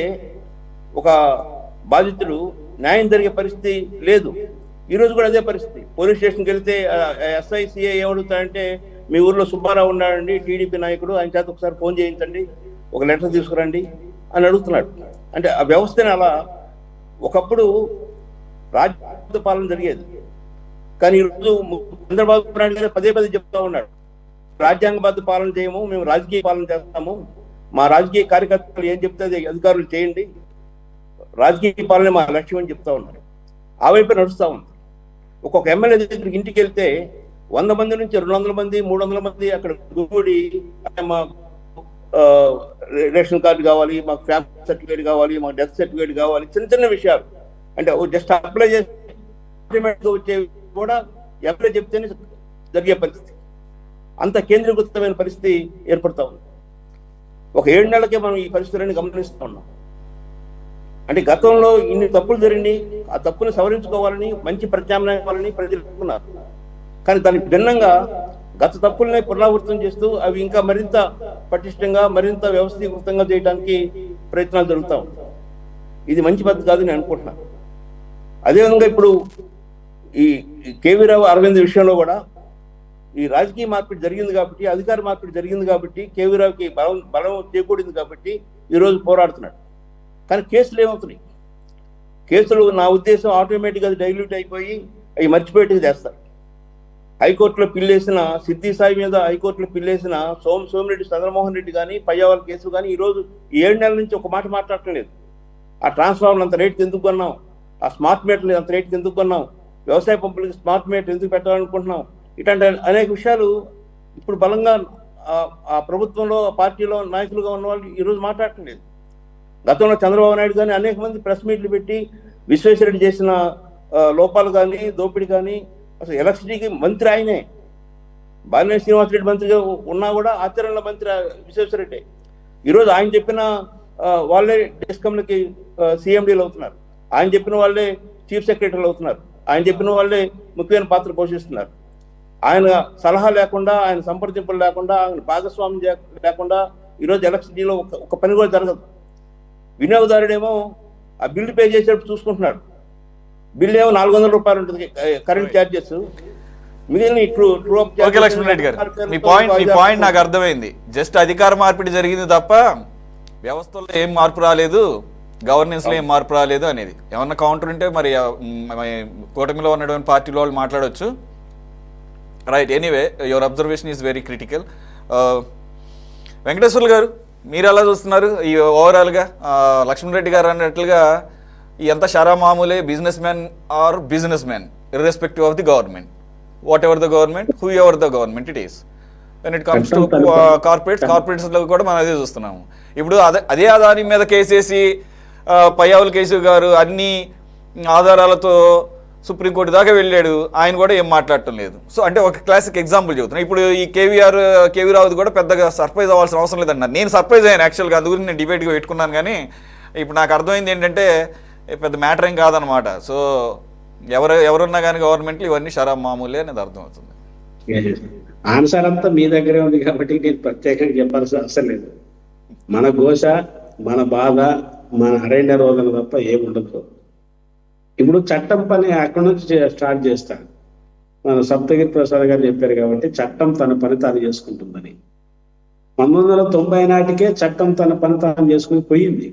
ఒక బాధితుడు న్యాయం జరిగే పరిస్థితి లేదు. ఈరోజు కూడా అదే పరిస్థితి. పోలీస్ స్టేషన్కి వెళ్తే ఎస్ఐ సిఐ ఏమడుగుతాడంటే, మీ ఊర్లో సుబ్బారావు ఉన్నాడండి, టీడీపీ నాయకుడు, ఆయన చేత ఒకసారి ఫోన్ చేయించండి, ఒక లెటర్ తీసుకురండి అని అడుగుతున్నాడు. అంటే ఆ వ్యవస్థని అలా ఒకప్పుడు రాజ్యాంగ పాలన జరిగేది. కానీ ఈరోజు చంద్రబాబు నాయుడు గారు పదే చెప్తా ఉన్నాడు, రాజ్యాంగబద్ధ పాలన చేయము, మేము రాజకీయ పాలన చేస్తాము, మా రాజకీయ కార్యకర్తలు ఏం చెప్తే అది అధికారులు చేయండి, రాజకీయ పాలన మా లక్ష్యం అని చెప్తా ఉన్నారు. ఆ వైపు నడుస్తూ ఉంది. ఒక్కొక్క ఎమ్మెల్యే దగ్గరికి ఇంటికి వెళ్తే 100 మంది నుంచి 200 మంది 300 మంది అక్కడ గుడి, మా రేషన్ కార్డు కావాలి, మాకు ఫ్యామిలీ సర్టిఫికేట్ కావాలి, మాకు డెత్ సర్టిఫికేట్ కావాలి, చిన్న విషయాలు. అంటే జస్ట్ అప్లై చేసి వచ్చే కూడా ఎమ్మెల్యే చెప్తేనే జరిగే పరిస్థితి. అంత కేంద్రీకృతమైన పరిస్థితి ఏర్పడతా ఉంది. ఒక 7 నెలలకే మనం ఈ పరిస్థితులను గమనిస్తూ ఉన్నాం. అంటే గతంలో ఇన్ని తప్పులు జరిగినాయి, ఆ తప్పుని సవరించుకోవాలని, మంచి ప్రత్యామ్నాయం ఇవ్వాలని ప్రజలు అనుకున్నారు. కానీ దానికి భిన్నంగా గత తప్పుల్ని పునరావృతం చేస్తూ అవి ఇంకా మరింత పటిష్టంగా, మరింత వ్యవస్థీకృతంగా చేయడానికి ప్రయత్నాలు జరుగుతూ ఉంటాయి. ఇది మంచి పద్ధతి కాదని నేను అనుకుంటున్నాను. అదేవిధంగా ఇప్పుడు ఈ కేవీ రావు అరవింద్ విషయంలో కూడా ఈ రాజకీయ మార్పిడి జరిగింది కాబట్టి, అధికార మార్పిడి జరిగింది కాబట్టి, కేవీ రావుకి బలం చేకూడింది కాబట్టి ఈరోజు పోరాడుతున్నాడు. కానీ కేసులు ఏమవుతున్నాయి? కేసులు నా ఉద్దేశం ఆటోమేటిక్గా అది డైల్యూట్ అయిపోయి అవి మర్చిపోయేట్టుగా చేస్తారు. హైకోర్టులో పిల్లేసిన సిద్ధి సాయి మీద హైకోర్టులో పిల్లేసిన సోమిరెడ్డి చంద్రమోహన్ రెడ్డి కానీ, పయ్యావల కేసు కానీ ఈరోజు 7 నెలల నుంచి ఒక మాట మాట్లాడటం లేదు. ఆ ట్రాన్స్ఫార్మర్లు అంత రేటుకి ఎందుకు కొన్నాం, ఆ స్మార్ట్ మీటర్లు అంత రేటుకి ఎందుకు కొన్నాం, వ్యవసాయ పంపులకి స్మార్ట్ మీటర్ ఎందుకు పెట్టాలనుకుంటున్నాం, ఇట్లాంటి అనేక విషయాలు ఇప్పుడు బలంగా ఆ ప్రభుత్వంలో, ఆ పార్టీలో నాయకులుగా ఉన్న వాళ్ళు ఈరోజు మాట్లాడటం లేదు. గతంలో చంద్రబాబు నాయుడు కానీ అనేక మంది ప్రెస్ మీట్లు పెట్టి విశ్వేశ్వరరెడ్డి చేసిన లోపాలు కానీ, దోపిడీ కానీ, అసలు ఎలక్ట్రిసిటీకి మంత్రి ఆయనే, బాలినేని శ్రీనివాసరెడ్డి మంత్రిగా ఉన్నా కూడా ఆచరణలో మంత్రి విశ్వేశ్వరరెడ్డి. ఈరోజు ఆయన చెప్పిన వాళ్ళే డిస్కమ్లకి సీఎండీలు అవుతున్నారు, ఆయన చెప్పిన వాళ్ళే చీఫ్ సెక్రటరీలు అవుతున్నారు, ఆయన చెప్పిన వాళ్ళే ముఖ్యమైన పాత్ర పోషిస్తున్నారు. ఆయన సలహా లేకుండా, ఆయన సంప్రదింపులు లేకుండా, ఆయన భాగస్వామ్యం లేకుండా ఈరోజు ఎలక్ట్రిసిటీలో ఒక పని కూడా జరగదు. వినియోగదారుడేమో ఆ బిల్లు పే చేసేటప్పుడు చూసుకుంటున్నాడు. బిల్లు ఏమో ₹400 ఉంటుంది కరెంట్ ఛార్జెస్, మిగిలిన ఓకే లక్ష్మణరెడ్డి గారు, మీ పాయింట్ నాకు అర్థమైంది. జస్ట్ అధికార మార్పిడి జరిగింది తప్ప వ్యవస్థలో ఏం మార్పు రాలేదు, గవర్నెన్స్ లో ఏం మార్పు రాలేదు అనేది. ఏమన్నా కౌంటర్ ఉంటే మరి కూటమిలో ఉన్నటువంటి పార్టీలో వాళ్ళు మాట్లాడవచ్చు. Right, anyway your observation is very critical. Venkateswarlu గారు, మీరు ఎలా చూస్తున్నారు ఈ ఓవరాల్గా? లక్ష్మణరెడ్డి గారు అన్నట్లుగా ఎంత షారా మామూలే, businessman or businessman irrespective of the government, whatever the government, whoever the government it is. When it comes to కార్పొరేట్స్లో కూడా మనం అదే చూస్తున్నాము. ఇప్పుడు అదే ఆధారం మీద కేసేసి పయ్యావుల కేసు గారు అన్ని ఆధారాలతో సుప్రీంకోర్టు దాకా వెళ్ళాడు, ఆయన కూడా ఏం మాట్లాడటం లేదు. సో అంటే ఒక క్లాసిక్ ఎగ్జాంపుల్ చెబుతున్నాను. ఇప్పుడు ఈ కేవీ రావుది కూడా పెద్దగా సర్ప్రైజ్ అవ్వాల్సిన అవసరం లేదన్నారు. నేను సర్ప్రైజ్ అయ్యాను యాక్చువల్గా, అందు గురించి నేను డిబేట్గా పెట్టుకున్నాను. కానీ ఇప్పుడు నాకు అర్థమైంది ఏంటంటే పెద్ద మ్యాటర్ ఏం కాదనమాట. సో ఎవరున్నా కానీ గవర్నమెంట్లు ఇవన్నీ షరా మామూలే అనేది అర్థమవుతుంది. ఆన్సర్ అంతా మీ దగ్గరే ఉంది కాబట్టి నేను ప్రత్యేకంగా చెప్పాల్సిన అవసరం లేదు. మన ఘోష, మన బాధ, మన అరణ్య రోదన తప్ప ఏముండదు. ఇప్పుడు చట్టం పని అక్కడి నుంచి స్టార్ట్ చేస్తాను. మన సప్తగిరి ప్రసాద్ గారు చెప్పారు కాబట్టి చట్టం తన పని తాను చేసుకుంటుందని. 1990 నాటికే చట్టం తన పని తాను చేసుకుని పోయింది.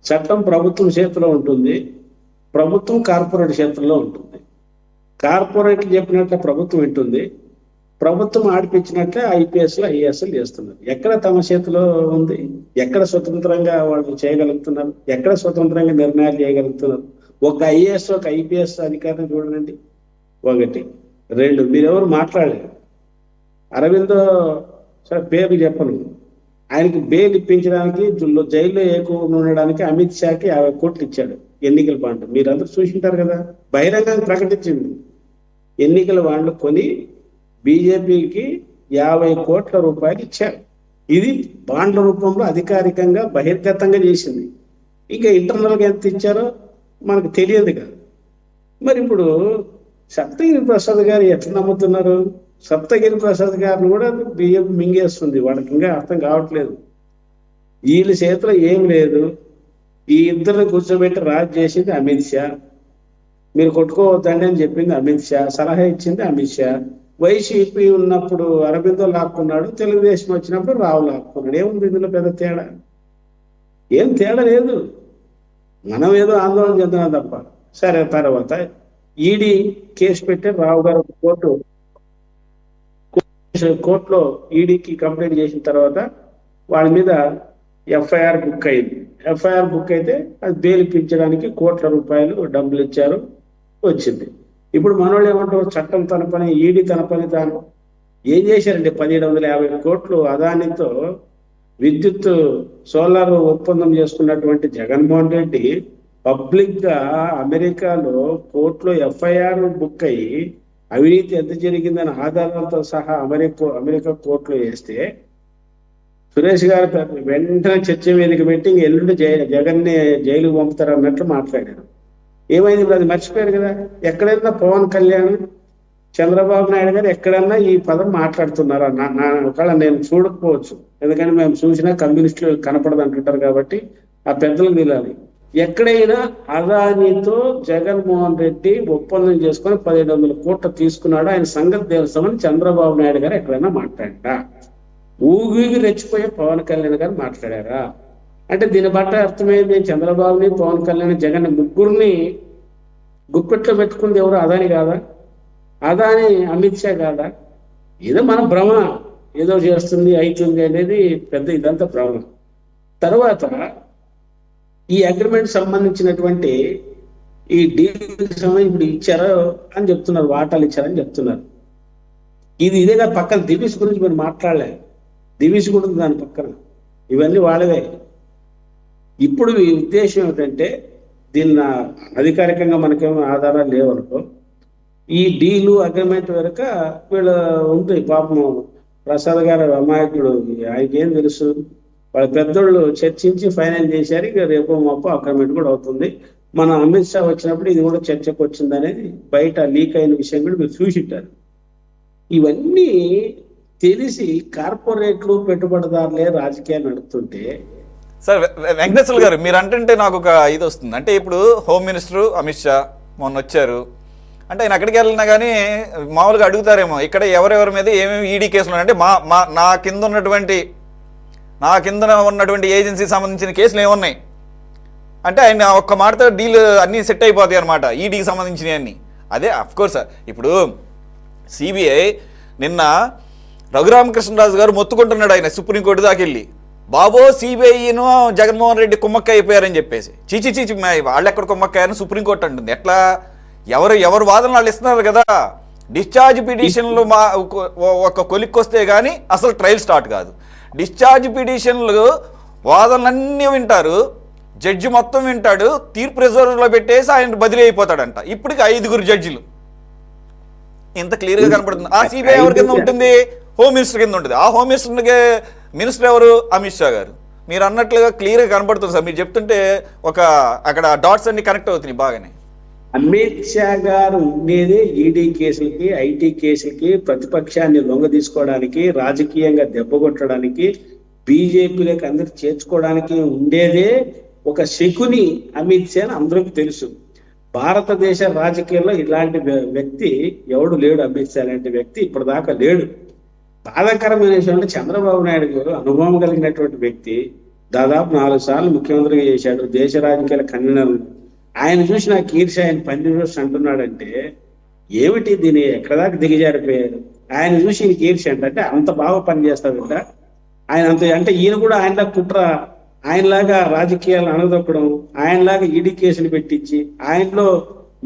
చట్టం ప్రభుత్వం చేతిలో ఉంటుంది, ప్రభుత్వం కార్పొరేట్ చేతుల్లో ఉంటుంది. కార్పొరేట్ చెప్పినట్లే ప్రభుత్వం వింటుంది, ప్రభుత్వం ఆడిపించినట్లే ఐపీఎస్లు ఐఏఎస్లు చేస్తున్నారు. ఎక్కడ తమ చేతిలో ఉంది? ఎక్కడ స్వతంత్రంగా వాళ్ళు చేయగలుగుతున్నారు? ఎక్కడ స్వతంత్రంగా నిర్ణయాలు చేయగలుగుతున్నారు? ఒక ఐఏఎస్ ఒక ఐపీఎస్ అధికారిని చూడండి. 1 2 మీరెవరు మాట్లాడలేరు. అరవిందో సరే పేరు చెప్పను, ఆయనకి బెయిల్ ఇప్పించడానికి జైల్లో ఎక్కువ ఉండడానికి అమిత్ షాకి 50 కోట్లు ఇచ్చాడు ఎన్నికల బాండ్. మీరందరూ చూసింటారు కదా, బహిరంగంగా ప్రకటించింది. ఎన్నికల బాండ్లు కొని బీజేపీకి 50 కోట్ల రూపాయలు ఇచ్చారు. ఇది బాండ్ల రూపంలో అధికారికంగా బహిర్గతంగా చేసింది. ఇంకా ఇంటర్నల్గా ఎంత ఇచ్చారో మనకు తెలియదు కదా. మరి ఇప్పుడు సప్తగిరి ప్రసాద్ గారు ఎట్లా నమ్ముతున్నారు? సప్తగిరి ప్రసాద్ గారిని కూడా బియ్యం మింగేస్తుంది. వాళ్ళకి ఇంకా అర్థం కావట్లేదు. వీళ్ళ చేతిలో ఏం లేదు. ఈ ఇద్దరిని కూర్చోబెట్టి రాజు చేసింది అమిత్ షా. మీరు కొట్టుకోవద్దండి అని చెప్పింది అమిత్ షా, సలహా ఇచ్చింది అమిత్ షా. వైసీపీ ఉన్నప్పుడు అరబిందో లాక్కున్నాడు, తెలుగుదేశం వచ్చినప్పుడు రావు లాక్కున్నాడు. ఏముంది ఇందులో పెద్ద తేడా? ఏం తేడా లేదు. మనం ఏదో ఆందోళన చెందుతున్నాం తప్ప. సరే, తర్వాత ఈడీ కేసు పెట్టి రావు గారు కోర్టులో ఈడీకి కంప్లైంట్ చేసిన తర్వాత వాళ్ళ మీద ఎఫ్ఐఆర్ బుక్ అయింది. ఎఫ్ఐఆర్ బుక్ అయితే అది బెయిల్ ఇప్పించడానికి కోట్ల రూపాయలు డబ్బులు ఇచ్చారు, వచ్చింది. ఇప్పుడు మనోళ్ళు ఏమంటారు? చట్టం తన పని, ఈడీ తన పని తాను. ఏం చేశారండి? 1750 కోట్లు అదానితో విద్యుత్ సోలార్ ఒప్పందం చేసుకున్నటువంటి జగన్మోహన్ రెడ్డి పబ్లిక్ గా అమెరికాలో కోర్టులో ఎఫ్ఐఆర్ బుక్ అయ్యి అవినీతి ఎంత జరిగిందని ఆధారాలతో సహా అమెరికా కోర్టులో వేస్తే సురేష్ గారు వెంటనే చర్చ వేదిక పెట్టి ఎల్లుండి జగన్ని జైలుకు పంపుతారు అన్నట్లు మాట్లాడారు. ఏమైంది? ఇప్పుడు అది మర్చిపోయారు కదా. ఎక్కడైనా పవన్ కళ్యాణ్, చంద్రబాబు నాయుడు గారు ఎక్కడన్నా ఈ పదం మాట్లాడుతున్నారా? ఒకవేళ నేను చూడకపోవచ్చు, ఎందుకంటే మేము చూసినా కమ్యూనిస్టులు కనపడదు అంటుంటారు కాబట్టి ఆ పెద్దలకు తెలియాలి. ఎక్కడైనా అదానితో జగన్మోహన్ రెడ్డి ఒప్పందం చేసుకొని 1700 కోట్లు తీసుకున్నాడు, ఆయన సంగతి తెలుస్తామని చంద్రబాబు నాయుడు గారు ఎక్కడైనా మాట్లాడా? ఊగిగి రెచ్చిపోయే పవన్ కళ్యాణ్ గారు మాట్లాడారా? అంటే దీన్ని బట్ట అర్థమైంది, చంద్రబాబుని, పవన్ కళ్యాణ్, జగన్ ముగ్గురిని గుప్పెట్లో పెట్టుకుంది ఎవరు? అదాని కాదా? అదాని అమిత్ షా కాదా? ఏదో మన భ్రమ, ఏదో చేస్తుంది అవుతుంది అనేది పెద్ద ఇదంతా భ్రమ. తర్వాత ఈ అగ్రిమెంట్ సంబంధించినటువంటి ఈ డీల్ ఇప్పుడు ఇచ్చారో అని చెప్తున్నారు, వాటాలు ఇచ్చారని చెప్తున్నారు. ఇదేగా పక్కన దివీస్ గురించి మీరు మాట్లాడలే. దివీస్ కూడా ఉంది దాని పక్కన. ఇవన్నీ వాళ్ళవే. ఇప్పుడు ఈ ఉద్దేశం ఏమిటంటే, దీన్ని అధికారికంగా మనకేమో ఆధారాలు లేవనుకో, ఈ డీలు అగ్రిమెంట్ వెనుక వీళ్ళు ఉంది. పాపం ప్రసాద్ గారు అమాయకుడు, ఆయనకేం తెలుసు? వాళ్ళ పెద్దోళ్ళు చర్చించి ఫైనల్ చేశారు. ఇక రేపు మాపు అగ్రిమెంట్ కూడా అవుతుంది. మన అమిత్ షా వచ్చినప్పుడు ఇది కూడా చర్చకు వచ్చింది అనేది బయట లీక్ అయిన విషయం కూడా మీరు చూసింటారు. ఇవన్నీ తెలిసి కార్పొరేట్లు, పెట్టుబడిదారులే రాజకీయాలు నడుపుతుంటే. సార్ వెంకటేశ్వర గారు, మీరు అంటే నాకు ఒక ఇది వస్తుంది. అంటే ఇప్పుడు హోమ్ మినిస్టర్ అమిత్ షా మొన్న వచ్చారు అంటే, ఆయన అక్కడికి వెళ్ళినా కానీ మామూలుగా అడుగుతారేమో ఇక్కడ ఎవరెవరి మీద ఏమేమి ఈడీ కేసులు అంటే, నా కింద ఉన్నటువంటి ఏజెన్సీకి సంబంధించిన కేసులు ఏమున్నాయి అంటే ఆయన ఒక్క మాటతో డీల్ అన్నీ సెట్ అయిపోతాయి అనమాట, ఈడీకి సంబంధించినవి అన్నీ. అదే అఫ్కోర్స్ ఇప్పుడు సిబిఐ నిన్న రఘురామకృష్ణరాజు గారు మొత్తుకుంటున్నాడు, ఆయన సుప్రీంకోర్టు దాకా వెళ్ళి, బాబో సిబిఐను జగన్మోహన్ రెడ్డి కుమ్మక్క అయిపోయారని చెప్పేసి. చీచి వాళ్ళు ఎక్కడ కుమ్మక్కయ్యారని సుప్రీంకోర్టు అంటుంది. ఎట్లా? ఎవరు వాదనలు వాళ్ళు ఇస్తున్నారు కదా. డిశ్చార్జ్ పిటిషన్లు ఒక కొలిక్కొస్తే కానీ అసలు ట్రయల్ స్టార్ట్ కాదు. డిశ్చార్జ్ పిటిషన్లు వాదనలన్నీ వింటారు, జడ్జి మొత్తం వింటాడు, తీర్పు రిజర్వ్లో పెట్టేసి ఆయన బదిలీ అయిపోతాడంట. ఇప్పటికి 5 జడ్జిలు. ఇంత క్లియర్గా కనపడుతుంది. ఆ సిబిఐ ఎవరి కింద ఉంటుంది? హోమ్ మినిస్టర్ కింద ఉంటుంది. ఆ హోమ్ మినిస్టర్ ఎవరు? అమిత్ షా గారు. మీరు అన్నట్లుగా క్లియర్గా కనపడుతుంది సార్. మీరు చెప్తుంటే అక్కడ డాట్స్ అన్ని కనెక్ట్ అవుతున్నాయి బాగానే. అమిత్ షా గారు ఉండేదే ఈడీ కేసులకి, ఐటీ కేసులకి, ప్రతిపక్షాన్ని లొంగ తీసుకోవడానికి, రాజకీయంగా దెబ్బకొట్టడానికి, బీజేపీలోకి అందరు చేర్చుకోవడానికి ఉండేదే ఒక శకుని అమిత్ షా అని అందరికీ తెలుసు. భారతదేశ రాజకీయాల్లో ఇలాంటి వ్యక్తి ఎవడు లేడు. అమిత్ షా లాంటి వ్యక్తి ఇప్పటిదాకా లేడు. బాధాకరమైన విషయం అంటే చంద్రబాబు నాయుడు గారు అనుభవం కలిగినటువంటి వ్యక్తి, దాదాపు 4 సార్లు ముఖ్యమంత్రిగా చేశాడు, దేశ రాజకీయాల కన్వీనర్. ఆయన చూసి నాకు ఈర్ష్య, ఆయన పని చూసి అంటున్నాడంటే ఏమిటి, దీని ఎక్కడ దాకా దిగజారిపోయారు. ఆయన చూసి ఈయనకి ఈర్ష్య అంటే అంత బాగా పనిచేస్తాడంట ఆయన. అంత అంటే ఈయన కూడా ఆయనలా కుట్ర, ఆయనలాగా రాజకీయాలను అణగదొక్కడం, ఆయనలాగా ఈడీ కేసులు పెట్టించి ఆయనలో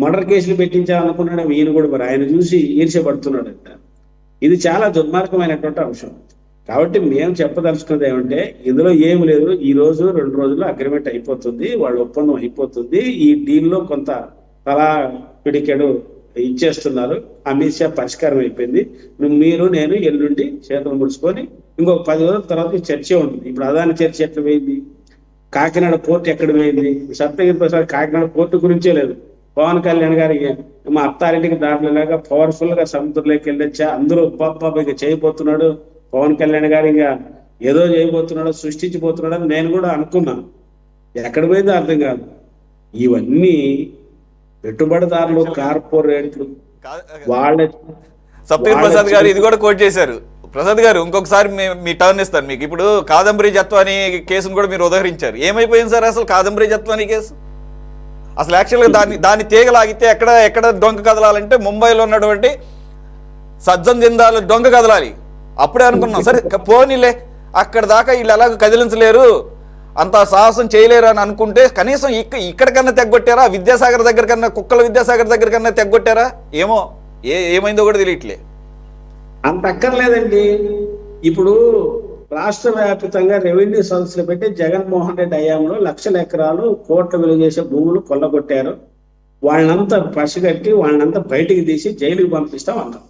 మర్డర్ కేసులు పెట్టించాలనుకున్నాడు ఈయన కూడా. మరి ఆయన చూసి ఈర్ష్య పడుతున్నాడంట. ఇది చాలా దుర్మార్గమైనటువంటి అంశం. కాబట్టి మేము చెప్పదలుచుకున్నది ఏమంటే ఇందులో ఏమి లేదు. ఈ రోజు 2 రోజుల్లో అగ్రిమెంట్ అయిపోతుంది, వాళ్ళ ఒప్పందం అయిపోతుంది. ఈ డీల్లో కొంత తలా పిడికెడు ఇచ్చేస్తున్నారు. అమిత్ షా పరిష్కారం అయిపోయింది. మీరు నేను ఎల్లుండి చేతులు ముడుచుకొని ఇంకొక 10 రోజుల తర్వాత చర్చ ఉంటుంది. ఇప్పుడు అదాని చర్చ ఎట్లా పోయింది, కాకినాడ పోర్టు ఎక్కడ పోయింది, సప్తగిరి ప్రసాద్ కాకినాడ పోర్టు గురించే లేదు. పవన్ కళ్యాణ్ గారికి మా అత్తారింటికి దాటిలాగా పవర్ఫుల్ గా సముద్రంలోకి వెళ్ళొచ్చా, అందరూ ఇక చేయబోతున్నాడు పవన్ కళ్యాణ్ గారు, ఇంకా ఏదో చేయబోతున్నాడు, సృష్టించబోతున్నాడు అని నేను కూడా అనుకున్నాను. ఎక్కడ పోయిందో అర్థం కాదు. ఇవన్నీ పెట్టుబడిదారులు, కార్పొరేట్లు వాళ్ళ. సప్తగిరి ప్రసాద్ గారు ఇది కూడా కోట్ చేశారు. ప్రసాద్ గారు ఇంకొకసారి మీ టర్న్ ఇస్తాను మీకు. ఇప్పుడు కాదంబరి జత్వాని కేసును కూడా మీరు ఉదహరించారు. ఏమైపోయింది సార్ అసలు కాదంబరి జత్వాని కేసు? అసలు యాక్చువల్గా దాన్ని తీగలాగితే ఎక్కడ డొంక కదలాలంటే ముంబైలో ఉన్నటువంటి సజ్జన్ జిందాల్ డొంక కదలాలి. అప్పుడే అనుకున్నాం సరే పోనీలే, అక్కడ దాకా వీళ్ళు ఎలాగ కదిలించలేరు, అంత సాహసం చేయలేరు అని అనుకుంటే కనీసం ఇక్కడికన్నా తెగ్గొట్టారా? విద్యాసాగర్ దగ్గర కన్నా, కుక్కల విద్యాసాగర్ దగ్గర కన్నా తెగ్గొట్టారా? ఏమో ఏమైందో కూడా తెలియట్లే. అంత అక్కర్లేదండి. ఇప్పుడు రాష్ట్ర వ్యాప్తంగా రెవెన్యూ సంస్థలు పెట్టి జగన్మోహన్ రెడ్డి హయాంలో లక్షల ఎకరాలు, కోట్ల విలువ చేసే భూములు కొల్లగొట్టారు. వాళ్ళనంతా పసిగట్టి వాళ్ళనంతా బయటికి తీసి జైలుకి పంపిస్తాం అన్నారు.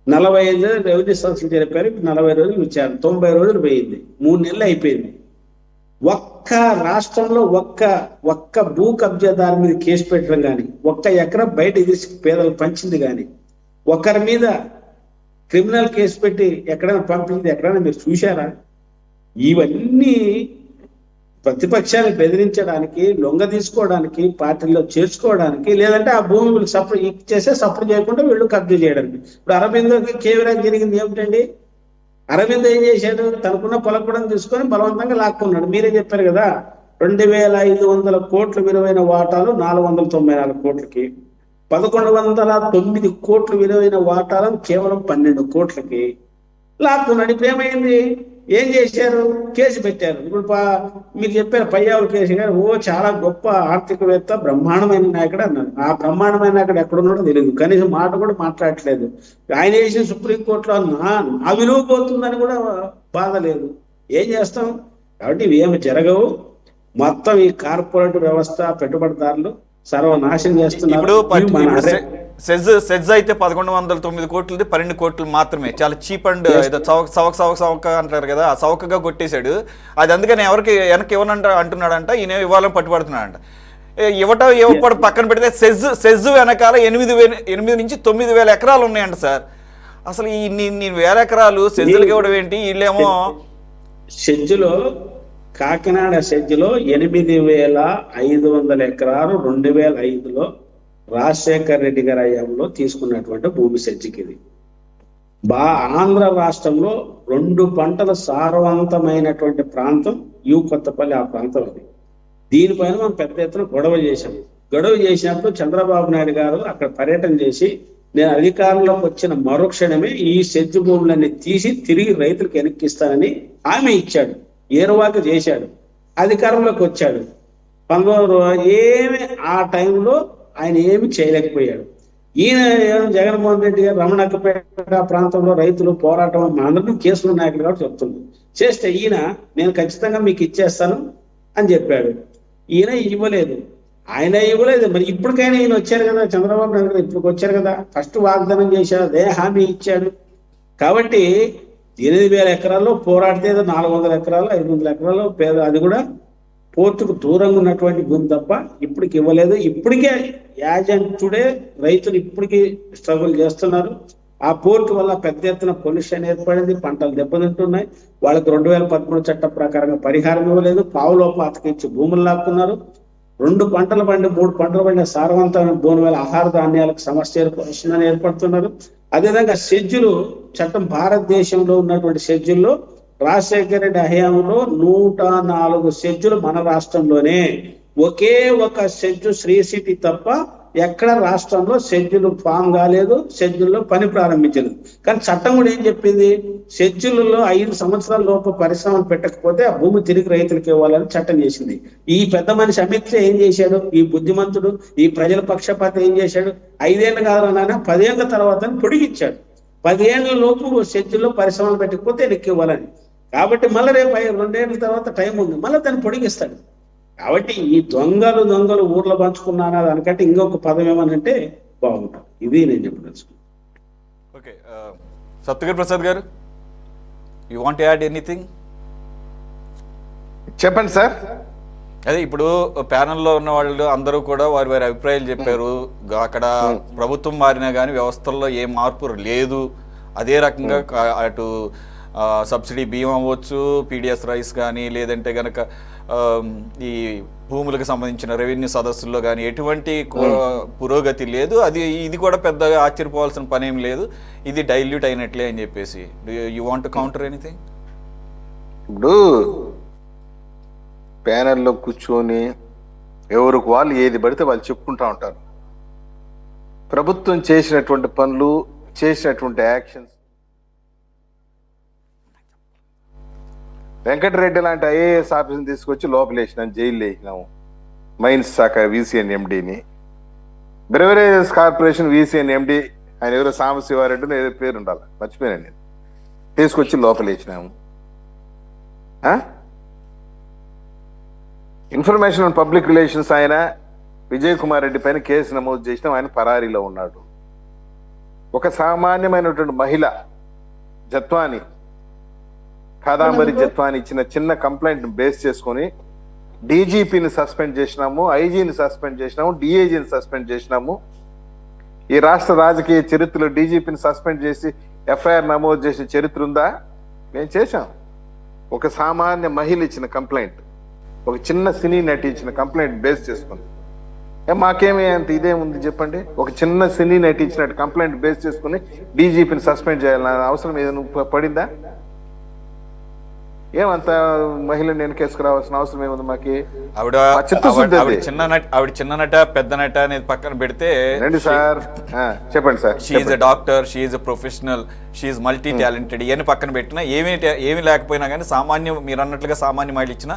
45 రెవెన్యూ సంస్థలు జరిపారు. 40 రోజులు విచారణ, 90 రోజులు పోయింది, 3 నెలలు అయిపోయింది. ఒక్క రాష్ట్రంలో ఒక్క భూ కబ్జాదారు మీద కేసు పెట్టడం కానీ, ఒక్క ఎకరం బయట తీసి పేదలు పంచింది కానీ, ఒకరి మీద క్రిమినల్ కేసు పెట్టి ఎక్కడైనా పంపించింది ఎక్కడైనా మీరు చూశారా? ఇవన్నీ ప్రతిపక్షాన్ని బెదిరించడానికి, లొంగ తీసుకోవడానికి, పార్టీలో చేర్చుకోవడానికి, లేదంటే ఆ భూమి సపోర్ట్ చేయకుండా వీళ్ళు కబ్జా చేయడానికి. ఇప్పుడు అరవిందోకి కేవీరాజ్ జరిగింది ఏమిటండి? అరవింద్ ఏం చేశాడు? తనకున్న పొలపడం తీసుకొని బలవంతంగా లాక్కున్నాడు. మీరే చెప్పారు కదా, 2500 కోట్ల విలువైన వాటాలు 494 కోట్లకి, 1109 కోట్ల విలువైన వాటాలను కేవలం 12 కోట్లకి లాక్కున్నాడు. ఇప్పుడు ఏమైంది? ఏం చేశారు? కేసు పెట్టారు. ఇప్పుడు మీకు చెప్పారు పయ్యావుల కేసు గారు, చాలా గొప్ప ఆర్థికవేత్త, బ్రహ్మాండమైన నాయకుడు అన్నారు. ఆ బ్రహ్మాండమైన నాయకుడు ఎక్కడున్నాడో తెలియదు, కనీసం మాట కూడా మాట్లాడట్లేదు. ఆయన వేసిన సుప్రీంకోర్టులో నా విలువ పోతుందని కూడా బాధ లేదు. ఏం చేస్తాం? కాబట్టి ఇవి ఏమి జరగవు. మొత్తం ఈ కార్పొరేట్ వ్యవస్థ, పెట్టుబడిదారులు సర్వనాశనం చేస్తున్నారు. సెజ్ అయితే 1109 కోట్లది 12 కోట్లు మాత్రమే, చాలా చీప్ అండ్ ఏదో చవక అంటారు కదా, ఆ చవకగా కొట్టేశాడు. అది అందుకని ఎవరికి వెనక్కి ఇవ్వనంట అంటున్నాడంట, ఈయన ఇవ్వాలని పట్టుబడుతున్నాడంట. ఇవ్వడం పక్కన పెడితే సెజ్ వెనకాల 8 నుంచి 9,000 ఎకరాలు ఉన్నాయంట సార్. అసలు ఈ 1000 ఎకరాలు సెజ్జులకి ఇవ్వడం ఏంటి? వీళ్ళేమో సెజ్జులో, కాకినాడ సెజ్జులో 8,500 ఎకరాలు 2005లో రాజశేఖర్ రెడ్డి గారి హయాంలో తీసుకున్నటువంటి భూమి సెజ్జికి ఇది. ఆంధ్ర రాష్ట్రంలో 2 పంటల సారవంతమైనటువంటి ప్రాంతం కొత్తపల్లి, ఆ ప్రాంతం అది. దీనిపైన మనం పెద్ద ఎత్తున గొడవ చేసినప్పుడు చంద్రబాబు నాయుడు గారు అక్కడ పర్యటన చేసి, నేను అధికారంలోకి వచ్చిన మరుక్షణమే ఈ సెజ్జు భూములన్నీ తీసి తిరిగి రైతులకు వెనక్కిస్తానని హామీ ఇచ్చాడు. ఏరువాక చేశాడు. అధికారంలోకి వచ్చాడు. ఏమి ఆ టైంలో ఆయన ఏమి చేయలేకపోయాడు. ఈయన జగన్మోహన్ రెడ్డి గారు రమణక్కపేట ప్రాంతంలో రైతులు పోరాటం, మా అందరికీ కేసులు నాయకులు కాబట్టి చెప్తుంది. చేస్తే ఈయన నేను ఖచ్చితంగా మీకు ఇచ్చేస్తాను అని చెప్పాడు. ఈయన ఇవ్వలేదు. మరి ఇప్పటికైనా ఈయన వచ్చారు కదా, చంద్రబాబు నాయుడు గారు ఇప్పుడు వచ్చారు కదా, ఫస్ట్ వాగ్దానం చేశాడు, అదే హామీ ఇచ్చాడు. కాబట్టి 8,000 ఎకరాల్లో పోరాడితే 400 ఎకరాలు 500 ఎకరాలు అది కూడా పోర్టుకు దూరంగా ఉన్నటువంటి భూమి తప్ప ఇప్పటికి ఇవ్వలేదు. ఇప్పటికే టుడే రైతులు ఇప్పటికీ స్ట్రగుల్ చేస్తున్నారు. ఆ పోర్టు వల్ల పెద్ద ఎత్తున పొల్యూషన్ ఏర్పడింది, పంటలు దెబ్బతింటున్నాయి. వాళ్ళకి 2013 చట్టం ప్రకారంగా పరిహారం ఇవ్వలేదు, పావులో పాతకి ఇచ్చి భూములు లాక్కున్నారు. 2 పంటలు పండి 3 పంటలు పండిన సారవంతమైన భూమి వల్ల ఆహార ధాన్యాలకు సమస్య వస్తుందని ఏర్పడుతున్నారు. అదేవిధంగా షెడ్యూలు చట్టం, భారతదేశంలో ఉన్నటువంటి షెడ్యూల్లో రాజశేఖర రెడ్డి హయాంలో 104 షెడ్యూలు మన రాష్ట్రంలోనే, ఒకే ఒక షెడ్యూల్ శ్రీ సిటీ తప్ప ఎక్కడ రాష్ట్రంలో షెడ్యూల్ ఫామ్ కాలేదు, షెడ్యూల్లో పని ప్రారంభించలేదు. కానీ చట్టం కూడా ఏం చెప్పింది, షెడ్యూల్లో 5 సంవత్సరాల లోపు పరిశ్రమలు పెట్టకపోతే ఆ భూమి తిరిగి రైతులకు ఇవ్వాలని చట్టం చేసింది. ఈ పెద్ద మనిషి అమిత్ షా ఏం చేశాడు, ఈ బుద్ధిమంతుడు, ఈ ప్రజల పక్షపాత ఏం చేశాడు, 5 ఏళ్ళు కాదన్నా 10 ఏళ్ల తర్వాత పొడిగించాడు. 10 ఏళ్ల లోపు షెడ్యూల్లో పరిశ్రమలు పెట్టకపోతే ఎన్నిక ఇవ్వాలని. కాబట్టి మళ్ళీ రేపు 2 ఏళ్ల తర్వాత టైం ఉంది, మళ్ళీ దాన్ని పొడిగిస్తాడు. కాబట్టి ఈ దొంగలు ఊర్లో పంచుకున్నారా దానికంటే ఇంకొక పదం ఏమనంటే బాగుంటుంది. ఇది నేను చెప్పదలుచుకున్నాను. ఓకే, సత్యగిరి ప్రసాద్ గారు, యూ వాంట్ యాడ్ ఎనీథింగ్? చెప్పండి సార్. అదే ఇప్పుడు ప్యానెల్లో ఉన్న వాళ్ళు అందరూ కూడా వారి అభిప్రాయాలు చెప్పారు. అక్కడ ప్రభుత్వం మారినా కానీ వ్యవస్థల్లో ఏ మార్పు లేదు. అదే రకంగా అటు సబ్సిడీ బియ్యం అవ్వచ్చు, పీడిఎస్ రైస్ కానీ, లేదంటే కనుక ఈ భూములకు సంబంధించిన రెవెన్యూ సదస్సుల్లో కానీ ఎటువంటి పురోగతి లేదు. ఇది కూడా పెద్దగా ఆశ్చర్యపోవాల్సిన పని ఏం లేదు, ఇది డైల్యూట్ అయినట్లే అని చెప్పేసి. You want to counter anything? ఇప్పుడు ప్యానెల్లో కూర్చొని ఎవరికి వాళ్ళు ఏది పడితే వాళ్ళు చెప్పుకుంటూ ఉంటారు. ప్రభుత్వం చేసినటువంటి పనులు, చేసినటువంటి యాక్షన్స్, వెంకటరెడ్డి లాంటి ఐఏఎస్ ఆఫీసర్ని తీసుకొచ్చి లోపలేసినాం, జైల్లో వేసినాము. మైన్స్ శాఖ వీసీఎన్ ఎండీని, బ్రెవరేజెస్ కార్పొరేషన్ వీసీఎన్ ఎండీ, ఆయన ఎవరో సాంబశివారెడ్డి ఏదో పేరు ఉండాలి, మర్చిపోయాను నేను, తీసుకొచ్చి లోపలేసినాము. ఇన్ఫర్మేషన్ అండ్ పబ్లిక్ రిలేషన్స్ ఆయన విజయ్ కుమార్ రెడ్డి పైన కేసు నమోదు చేసినాం, ఆయన పరారీలో ఉన్నాడు. ఒక సామాన్యమైనటువంటి మహిళ జత్వాని, కాదాంబరి జత్వాని ఇచ్చిన చిన్న కంప్లైంట్ బేస్ చేసుకొని డీజీపీని సస్పెండ్ చేసినాము, ఐజీని సస్పెండ్ చేసినాము, డిఐజీని సస్పెండ్ చేసినాము. ఈ రాష్ట్ర రాజకీయ చరిత్రలో డీజీపీని సస్పెండ్ చేసి ఎఫ్ఐఆర్ నమోదు చేసిన చరిత్ర ఉందా? మేము చేశాం. ఒక సామాన్య మహిళ ఇచ్చిన కంప్లైంట్, ఒక చిన్న సినీ నటి ఇచ్చిన కంప్లైంట్ బేస్ చేసుకుని మాకేమీ అంత ఇదేముంది చెప్పండి? ఒక చిన్న సినీ నటి ఇచ్చినట్టు కంప్లైంట్ బేస్ చేసుకుని డీజీపీని సస్పెండ్ చేయాలన్న అవసరం ఏదైనా పడిందా? ఏమంత మహిళ నేను కేసుకు రావాల్సిన అవసరం ఏముంది మాకి? ఆవిడ చిన్న నట పెద్ద నట అనేది పక్కన పెడితే, సార్ చెప్పండి sir, she's a doctor, she's a professional, she's multi talented. ఇవన్నీ పక్కన పెట్టినా ఏమీ లేకపోయినా కానీ సామాన్య, మీరు అన్నట్లుగా సామాన్య మహిళ ఇచ్చిన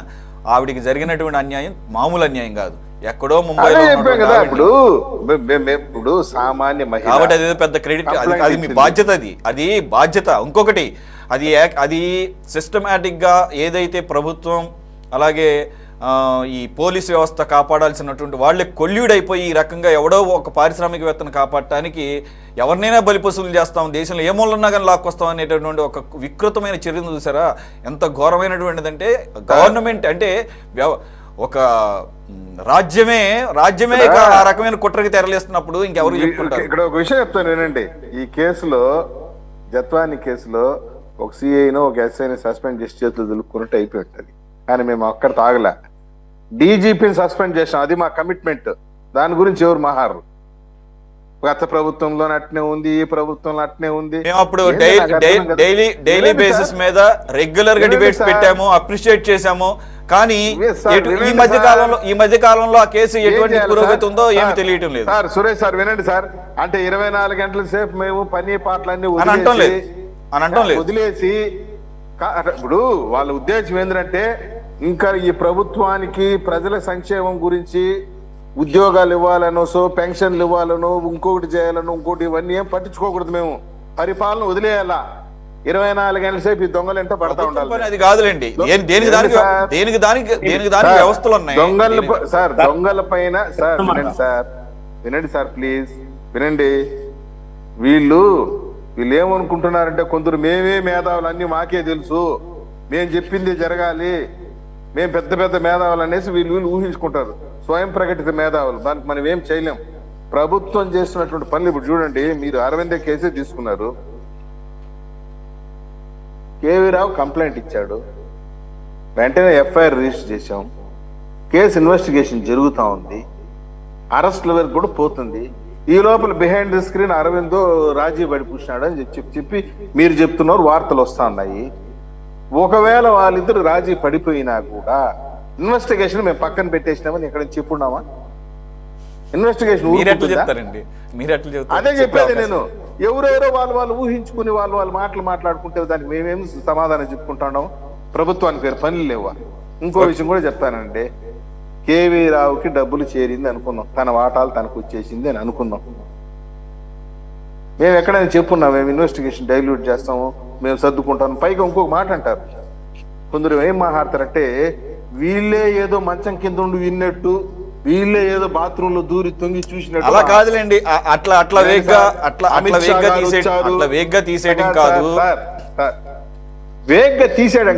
ఆవిడికి జరిగినటువంటి అన్యాయం మామూలు అన్యాయం కాదు. ఎక్కడో ముంబైలో కదా ఇప్పుడు సామాన్య మహిళ కాబట్టి అదేదో పెద్ద క్రెడిట్, అది మీ బాధ్యత, అది బాధ్యత. ఇంకొకటి, అది సిస్టమేటిక్గా ఏదైతే ప్రభుత్వం అలాగే ఈ పోలీస్ వ్యవస్థ కాపాడాల్సినటువంటి వాళ్ళే కొల్యూడ్ అయిపోయి ఈ రకంగా ఎవడో ఒక పారిశ్రామికవేత్తను కాపాడటానికి ఎవరినైనా బలిపశువులు చేస్తాం, దేశంలో ఏ మూలన్నా కానీ లాక్కొస్తాం అనేటటువంటి ఒక వికృతమైన చర్యను చూసారా? ఎంత ఘోరమైనటువంటిదంటే, గవర్నమెంట్ అంటే ఒక రాజ్యమే ఆ రకమైన కుట్రకి తెరలేస్తున్నప్పుడు ఇంకెవరు చెప్పుకుంటారు? ఇక్కడ ఒక విషయం చెప్తాను వినండి. ఈ కేసులో, జత్వాని కేసులో ఒక సిఐను ఒక ఎస్ఐని సస్పెండ్ చేసి చేతులు దులుపుకున్నట్టు అయిపోయి ఉంటుంది. కానీ మేము అక్కడ తాగలే, డీజీపీని సస్పెండ్ చేసాం, అది మా కమిట్మెంట్. దాని గురించి ఎవరు మహారు? గత ప్రభుత్వంలో అట్నే ఉంది, ఈ ప్రభుత్వంలో అట్నే ఉంది. మేము అప్పుడు డైలీ బేసిస్ మీద రెగ్యులర్ గా డిబేట్స్ పెట్టాము, అప్రిషియేట్ చేశాము. కానీ ఈ మధ్య కాలంలో ఆ కేసు ఎటువంటి పురోగతి ఉందో ఏమి తెలియటం లేదు. సార్ సురేష్ సార్ వినండి సార్, అంటే 24 గంటల సేపు మేము పని పాటలన్నీ వదిలేసి, ఇప్పుడు వాళ్ళ ఉద్దేశం ఏంటంటే ఇంకా ఈ ప్రభుత్వానికి ప్రజల సంక్షేమం గురించి ఉద్యోగాలు ఇవ్వాలనో, పెన్షన్లు ఇవ్వాలనో, ఇంకొకటి చేయాలనో, ఇంకోటి, ఇవన్నీ ఏం పట్టించుకోకూడదు. మేము పరిపాలన వదిలేయాలా? 24 గంటల సేపు ఈ దొంగలు ఎంట పడతా ఉండాలి. అది కాదులేండి, దేనికి దానికి వ్యవస్థలు ఉన్నాయి. దొంగల పైన సార్ వినండి సార్ ప్లీజ్ వినండి. వీళ్ళు ఏమనుకుంటున్నారంటే, కొందరు మేమే మేధావులు, అన్ని మాకే తెలుసు, మేము చెప్పింది జరగాలి, మేము పెద్ద పెద్ద మేధావులు అనేసి వీళ్ళు ఊహించుకుంటారు, స్వయం ప్రకటిత మేధావులు. దానికి మనం ఏం చేయలేం. ప్రభుత్వం చేస్తున్నటువంటి పనులు ఇప్పుడు చూడండి, మీరు అరవింద కేసే తీసుకున్నారు. కేవీ రావు కంప్లైంట్ ఇచ్చాడు, వెంటనే ఎఫ్ఐఆర్ రిజిస్టర్ చేశాం, కేసు ఇన్వెస్టిగేషన్ జరుగుతూ ఉంది, అరెస్ట్ల వరకు కూడా పోతుంది. ఈ లోపల బిహైండ్ ది స్క్రీన్ అరవిందో రాజీ పడి పూసినాడు అని చెప్పి మీరు చెప్తున్నారు, వార్తలు వస్తా ఉన్నాయి. ఒకవేళ వాళ్ళిద్దరు రాజీ పడిపోయినా కూడా ఇన్వెస్టిగేషన్ మేము పక్కన పెట్టేసినామని ఎక్కడ చెప్పున్నామా? ఇన్వెస్టిగేషన్ అదే చెప్పేది నేను. ఎవరెవరో వాళ్ళు ఊహించుకుని వాళ్ళు మాటలు మాట్లాడుకుంటే దానికి మేమేం సమాధానం చెప్పుకుంటాం? ప్రభుత్వానికి పేరు పనులు లేవా? ఇంకో విషయం కూడా చెప్తానండి, కేవీ రావుకి డబ్బులు చేరింది అనుకున్నాం, తన వాటాలు తనకు వచ్చేసింది అని అనుకున్నాం. మేము ఎక్కడైనా చెప్పున్నాం మేము ఇన్వెస్టిగేషన్ డైల్యూట్ చేస్తాము, మేము సర్దుకుంటాం. పైగా ఇంకొక మాట అంటారు కొందరు, ఏం మాట్లాడతారంటే వీళ్ళే ఏదో మంచం కింద ఉండి విన్నట్టు, వీళ్ళే ఏదో బాత్రూమ్ లో దూరి తొంగి చూసినట్టు. అలా కాదులేండి, అట్లా వేగ్గా తీసేయడం కాదు, వేగ్గా తీసేయడం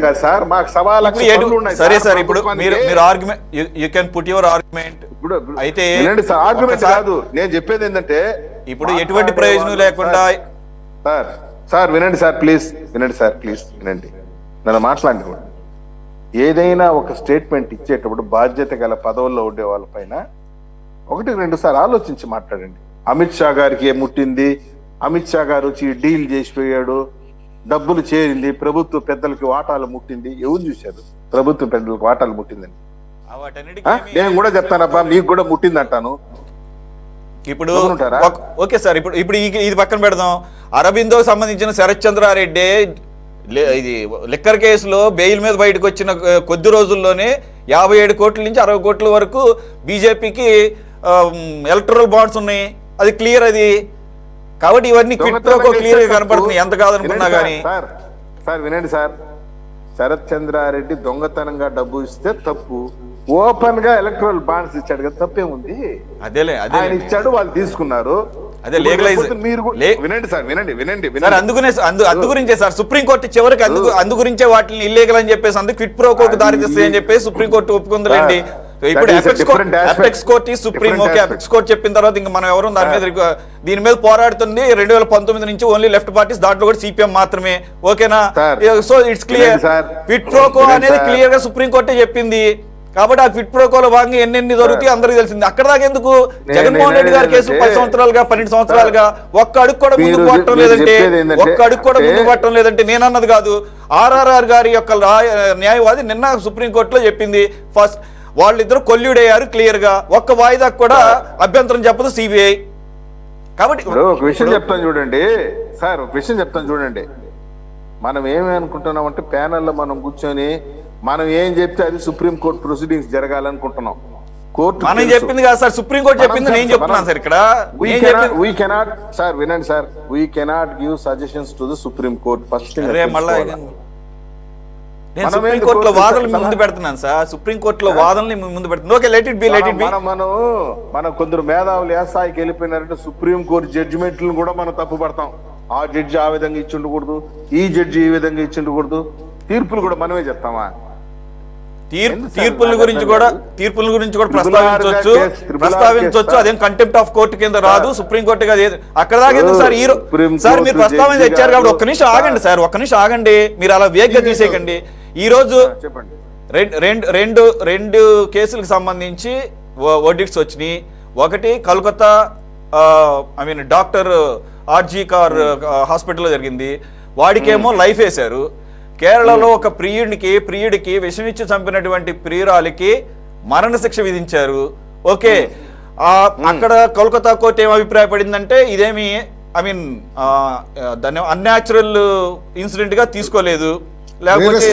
కాదు సార్. మాకు సవాలు. సరే సార్, ఇప్పుడు మీరు argument, you can put your argument. అయితే ఆర్గ్యుమెంట్ కాదు, నేను చెప్పేది ఏంటంటే ఇప్పుడు ఎటువంటి ప్రయోజనం లేకుండా. సార్ వినండి సార్, ప్లీజ్ వినండి సార్, ప్లీజ్ వినండి, నన్ను మాట్లాడినప్పుడు. ఏదైనా ఒక స్టేట్మెంట్ ఇచ్చేటప్పుడు బాధ్యత గల పదవుల్లో ఉండే వాళ్ళపైన 1-2 సార్లు ఆలోచించి మాట్లాడండి. అమిత్ షా గారికి ఏం ముట్టింది, అమిత్ షా గారు వచ్చి డీల్ చేసిపోయాడు, డబ్బులు చేరింది, ప్రభుత్వ పెద్దలకి వాటాలు ముట్టింది. ఎవరు చూశారు ప్రభుత్వ పెద్దలకు వాటాలు ముట్టిందని? నేను కూడా చెప్తానబ్బా, మీకు కూడా ముట్టింది అంటాను. ఇప్పుడు ఓకే సార్, ఇప్పుడు ఇది పక్కన పెడదాం. అరబిందోకి సంబంధించిన శరత్ చంద్రారెడ్డి ఇది లిక్కర్ కేసులో బెయిల్ మీద బయటకు వచ్చిన కొద్ది రోజుల్లోనే 57 కోట్ల నుంచి 60 కోట్ల వరకు బీజేపీకి ఎలక్టరల్ బాండ్స్ ఉన్నాయి. అది క్లియర్. అది కాబట్టి ఇవన్నీ క్లియర్ గా కనపడుతుంది, ఎంత కాదనుకున్నా కానీ. సార్ వినండి సార్, శరత్ చంద్రారెడ్డి దొంగతనంగా డబ్బు ఇస్తే తప్పు, ఓపెన్ గా ఎలక్ట్రల్ బాండ్స్ ఇచ్చాడు కదా, తప్పేముంది? అదే ఆయన ఇచ్చాడు, వాళ్ళు తీసుకున్నారు. అదే లీగలైజ్. వినండి సార్, వినండి. అందు గురించే సార్ సుప్రీంకోర్టు చివరికి అందు గురించే వాటిని ఇల్లీగల్ అని చెప్పేసి అందుకు క్విట్ ప్రో కోకు దారి తీస్తాయి అని చెప్పేసి సుప్రీంకోర్టు ఒప్పుకుందండి. ఇప్పుడు apex court supreme, okay apex court చెప్పిన తర్వాత ఇంకా మనం ఎవరు దీని మీద పోరాడుతుంది 2019 నుంచి ఓన్లీ లెఫ్ట్ పార్టీస్, దాంట్లో కూడా సిపిఎం మాత్రమే. ఓకేనా? So it's clear, quid pro quo అనేది క్లియర్ గా సుప్రీంకోర్టే చెప్పింది. కాబట్టి ఆ క్విట్ ప్రో కోలో భాగంగా ఎన్ని దొరుకుతాయి అందరికి తెలిసింది. అక్కడ దాకా ఎందుకు జగన్మోహన్ రెడ్డి గారి కేసు 10 సంవత్సరాలుగా 12 సంవత్సరాలుగా ఒక్క అడుగు కూడా ముందుకు పట్టడం లేదంటే నేనన్నది కాదు, ఆర్ఆర్ఆర్ గారి యొక్క న్యాయవాది నిన్న సుప్రీంకోర్టులో చెప్పింది. ఫస్ట్ వాళ్ళిద్దరు కొల్యూడ్ అయ్యారు క్లియర్ గా, ఒక్క వాయిదా కూడా అభ్యంతరం చెప్పదు సిబిఐ. కాబట్టి ఒక విషయం చెప్తాను చూడండి సార్, ఒక విషయం చెప్తాను చూడండి. మనం ఏమి అనుకుంటున్నాం అంటే ప్యానెల్లో మనం కూర్చొని మనం ఏం చెప్తే అది సుప్రీంకోర్టు ప్రొసీడింగ్స్ జరగాలనుకుంటున్నాం. కోర్టు మనం చెప్పింది కాదు సార్, సుప్రీంకోర్టు చెప్పింది నేను చెప్తున్నాను సార్. ఇక్కడ we cannot సార్ వినండి sir, we cannot give suggestions to the Supreme Court. First thing నేను సుప్రీంకోర్టులో వాదనలు ముందు పెడుతున్నాను సార్, సుప్రీంకోర్టులో వాదనలు ముందు పెడుతున్నాను. Okay, let it B. మనం కొందరు మేధావులు ఏ స్థాయికి వెళ్ళిపోయినారంటే సుప్రీంకోర్టు జడ్జిమెంట్లను కూడా మనం తప్పు పడతాం. ఆ జడ్జి ఆ విధంగా ఇచ్చి ఉండకూడదు, ఈ జడ్జి ఈ విధంగా ఇచ్చి ఉండకూడదు, తీర్పులు కూడా మనమే చెప్తామా? తీర్పుల గురించి కూడా ప్రస్తావించవచ్చు. అదేం కంటెంప్ట్ ఆఫ్ కోర్టు కింద రాదు, సుప్రీంకోర్టు కాదు. అక్కడ దాకా ఎందుకు సార్? సార్ మీరు ప్రస్తావన తెచ్చారు కాబట్టి ఒక్క నిమిషం ఆగండి సార్, ఒక్క నిమిషం ఆగండి. మీరు అలా వేగంగా తీసేయకండి. ఈ రోజు రెండు కేసులకు సంబంధించి వర్డిక్ట్స్ వచ్చినాయి. ఒకటి కలకత్తా డాక్టర్ ఆర్జీ కార్ హాస్పిటల్లో జరిగింది, వాడికేమో లైఫ్ వేశారు. కేరళలో ఒక ప్రియుడికి విషమిచ్చి చంపినటువంటి ప్రియురాలికి మరణశిక్ష విధించారు. ఓకే, అక్కడ కోల్కతా కోర్టు ఏం అభిప్రాయపడిందంటే ఇదేమి దాన్ని అన్యాచురల్ ఇన్సిడెంట్ గా తీసుకోలేదు, లేకపోతే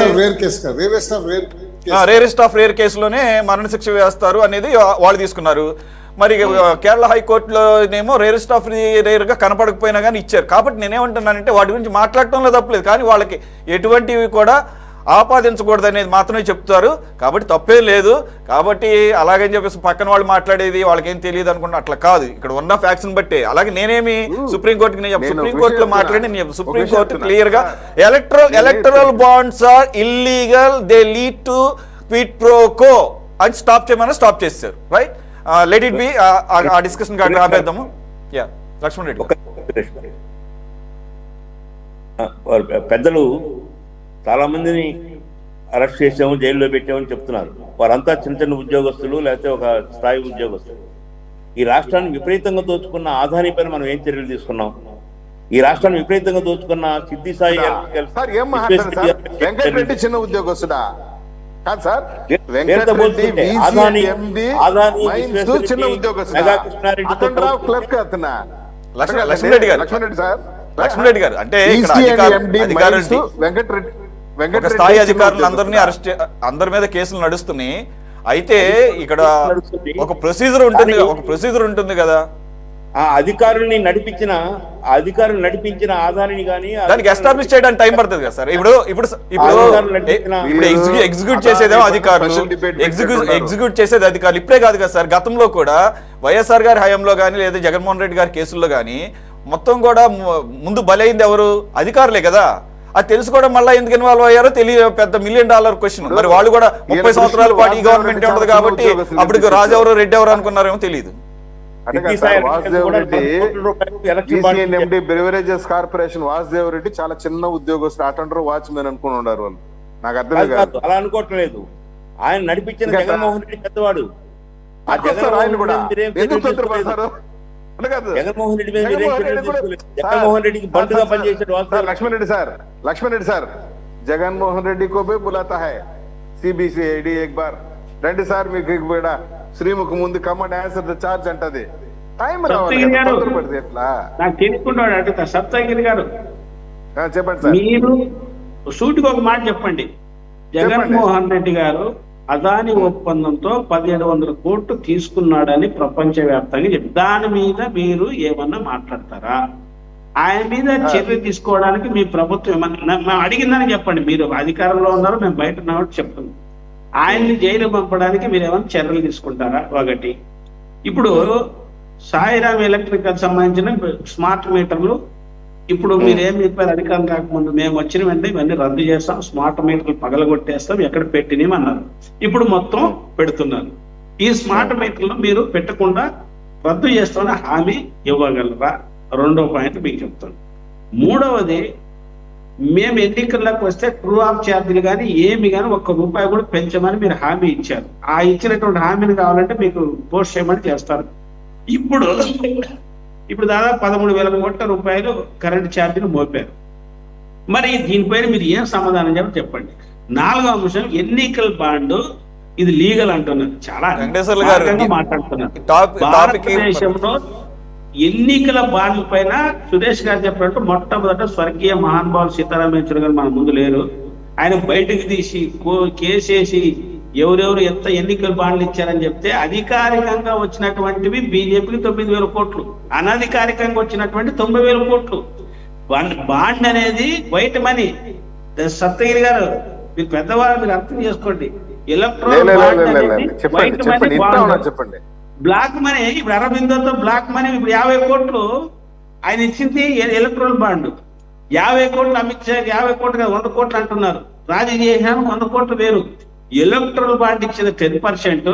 రేరెస్ట్ ఆఫ్ రేర్ కేసులోనే మరణశిక్ష వేస్తారు అనేది వాళ్ళు తీసుకున్నారు. మరి కేరళ హైకోర్టులోనేమో రేరెస్ట్ ఆఫ్ రేర్ గా కనపడకపోయినా కానీ ఇచ్చారు. కాబట్టి నేనేమంటున్నానంటే వాటి గురించి మాట్లాడటంలో తప్పలేదు, కానీ వాళ్ళకి ఎటువంటివి కూడా ఆపాదించకూడదు అనేది మాత్రమే చెప్తారు. కాబట్టి తప్పేం లేదు. కాబట్టి అలాగని చెప్పేసి పక్కన వాళ్ళు మాట్లాడేది వాళ్ళకేం తెలియదు అనుకుంటా, అట్లా కాదు. ఇక్కడ ఉన్న ఫ్యాక్ట్స్ బట్టే. అలాగే నేనేమి సుప్రీంకోర్టుకి సుప్రీంకోర్టులో మాట్లాడి సుప్రీంకోర్టు క్లియర్ గా electoral bonds are illegal, they lead to quid pro quo అని స్టాప్ చేయమని స్టాప్ చేశారు. Right, let it be. ఆ డిస్కషన్ కాదు ఆపేద్దాము. యా, లక్ష్మణ్ రెడ్డి గారు. పెద్దలు చాలా మందిని అరెస్ట్ చేసాము, జైల్లో పెట్టామని చెప్తున్నారు. వారంతా చిన్న చిన్న ఉద్యోగస్తులు, లేకపోతే ఒక స్థాయి ఉద్యోగస్తులు. ఈ రాష్ట్రాన్ని విపరీతంగా దోచుకున్న ఆదాని పైన మనం ఏం చర్యలు తీసుకున్నాం? ఈ రాష్ట్రాన్ని విపరీతంగా దోచుకున్న సిద్ధి సాయి సార్ ఏం మాట్లాడారు సార్? వెంకటరెడ్డి చిన్న ఉద్యోగస్తుడా? కాదు సార్, వెంకటరెడ్డి చిన్న ఉద్యోగస్తుడా? అతను రావు క్లర్క్ అతనా? లక్ష్మణ్ రెడ్డి గారు, లక్ష్మణ్ రెడ్డి గారు అంటే ఒక స్థాయి అధికారులు అందరినీ అరెస్ట్, అందరి మీద కేసులు నడుస్తున్నాయి. అయితే ఇక్కడ ఒక ప్రొసీజర్ ఉంటుంది కదా. ఆ అధికారుల్ని నడిపించిన ఆధారిని కానీ దానికి ఎస్టాబ్లిష్ చేయడానికి టైం పడుతుంది కదా సార్. ఇప్పుడు ఎగ్జిక్యూట్ చేసేదేమో అధికారులు, ఎగ్జిక్యూట్ చేసేది అధికారులు. ఇప్పుడే కాదు కదా సార్, గతంలో కూడా వైఎస్ఆర్ గారి హయాంలో కానీ లేదా జగన్మోహన్ రెడ్డి గారి కేసుల్లో కానీ మొత్తం కూడా ముందు బలైంది ఎవరు? అధికారులే కదా. అది తెలుసుకోవడం మళ్ళీ ఎందుకు ఇన్వాల్వ్ అయ్యారో తెలియదు. పెద్ద $1 million క్వశ్చన్. మరి వాళ్ళు కూడా 30 సంవత్సరాల పాటు ఈ గవర్నమెంట్ ఉండదు కాబట్టి అప్పుడు రాజు ఎవరు రెడ్డి ఎవరు అనుకున్నారేమో తెలియదు. బ్రివరేజెస్ కార్పొరేషన్ వాసుదేవ్ రెడ్డి చాలా చిన్న ఉద్యోగస్తులు, అటెండర్, వాచ్మెన్ అనుకుని ఉన్నారు వాళ్ళు. నాకు అర్థం కాదు. అలా అనుకోవట్లేదు. ఆయన నడిపించిన జగన్మోహన్ రెడ్డి పెద్దవాడు. ఆ జగన్మోహన్ రెడ్డి మీద జగన్మోహన్ రెడ్డికి బంటుగా పనిచేసాడు लक्ष्मण रेड्डी सर जगनमोहन रेड्डी को भी बुलाता है CBCID एक बार రెండు సార్ మీకు కూడా శ్రీముఖ ముందు కమాండ్ ఆన్సర్ ద చార్జ్ అంటది. టైం రావాలి ఎట్లా నాకు తెలుసుకుంటాడు అడుగుతా. సప్తగిరి గారు చెప్పండి సార్. మీరు సూటికి ఒక మాట చెప్పండి. జగన్మోహన్ రెడ్డి గారు అదాని ఒప్పందంతో 1700 కోట్లు తీసుకున్నాడని ప్రపంచవ్యాప్తంగా చెప్పి, దాని మీద మీరు ఏమన్నా మాట్లాడతారా? ఆయన మీద చర్య తీసుకోవడానికి మీ ప్రభుత్వం ఏమన్నా మేము అడిగిందని చెప్పండి. మీరు అధికారంలో ఉన్నారు, మేము బయట ఉన్నట్టు చెప్తున్నాం. ఆయన్ని జైలు పంపడానికి మీరు ఏమైనా చర్యలు తీసుకుంటారా? ఒకటి. ఇప్పుడు సాయిరామ్ ఎలక్ట్రికల్ సంబంధించిన స్మార్ట్ మీటర్లు ఇప్పుడు మీరు ఏం చెప్పారు? అధికారం కాకముందు మేము వచ్చిన వెంటనే ఇవన్నీ రద్దు చేస్తాం, స్మార్ట్ మీటర్లు పగలగొట్టేస్తాం, ఎక్కడ పెట్టినేమన్నారు. ఇప్పుడు మొత్తం పెడుతున్నారు. ఈ స్మార్ట్ మీటర్లు మీరు పెట్టకుండా రద్దు చేస్తామని హామీ ఇవ్వగలరా? రెండో పాయింట్ మీకు చెప్తాను. మూడవది, మేము ఎన్నికల్లోకి వస్తే ట్రూ ఆఫ్ ఛార్జీలు కానీ ఏమి కానీ ₹1 కూడా పెంచమని మీరు హామీ ఇచ్చారు. ఆ ఇచ్చినటువంటి హామీని కావాలంటే మీకు పోస్ట్ చేయమని చేస్తారు. ఇప్పుడు దాదాపు 13,000 కోట్ల రూపాయలు కరెంట్ ఛార్జీలు మోపారు. మరి దీనిపైన మీరు ఏం సమాధానం చెప్పండి. నాలుగో అంశం, ఎన్నికల బాండ్ ఇది లీగల్ అంటున్నారు, చాలా మాట్లాడుతున్నారు. భారతదేశంలో ఎన్నికల బాండ్ల పైన సురేష్ గారు చెప్పినట్టు మొట్టమొదట స్వర్గీయ మహానుభావులు సీతారాం యేచూరి గారు మన ముందు లేరు. ఆయన బయటకు తీసి కేసేసి ఎవరెవరు ఎంత ఎన్నికల బాండ్లు ఇచ్చారని చెప్తే అధికారికంగా వచ్చినటువంటివి బీజేపీకి 9,000 కోట్లు, అనధికారికంగా వచ్చినటువంటి 90,000 కోట్లు. బాండ్ అనేది వైట్ మనీ. సప్తగిరి గారు, మీరు పెద్దవాళ్ళు, మీరు అర్థం చేసుకోండి. ఎలక్ట్రానిక్ బాండ్ అనేది వైట్ మనీ, చెప్పండి. Black money. ఇప్పుడు అరబిందోతో బ్లాక్ మనీ ఇప్పుడు 50 కోట్లు ఆయన ఇచ్చింది ఎలక్ట్రల్ బాండ్. 50 కోట్లు అమిత్ షా 50 కోట్లు 100 కోట్లు అంటున్నారు. రాజకీయ 100 కోట్లు వేరు. ఎలక్ట్రల్ బాండ్ ఇచ్చిన 10%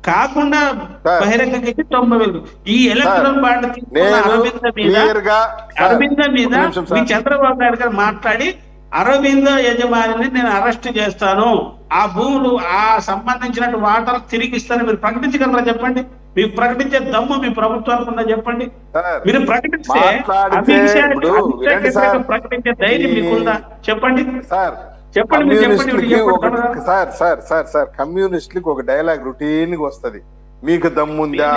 కాకుండా బహిరంగంగా ఇచ్చి 90,000. ఈ ఎలక్ట్రల్ బాండ్ తీసుకున్న అరవింద మీద మీ చంద్రబాబు నాయుడు గారు మాట్లాడి అరవింద యజమానిని నేను అరెస్ట్ చేస్తాను, ఆ భూములు ఆ సంబంధించిన వాటర్ తిరిగి ఇస్తాను మీరు ప్రకటించగలరా? చెప్పండి. మీకు ప్రకటించే దమ్ము మీ ప్రభుత్వానికి ఉందా? చెప్పండి. మీరు ప్రకటిస్తే ప్రకటించే ధైర్యం మీకుందా? చెప్పండి. చెప్పండి. కమ్యూనిస్టులకు ఒక డైలాగ్ రొటీన్ గా వస్తది. మీకు దమ్ముందా,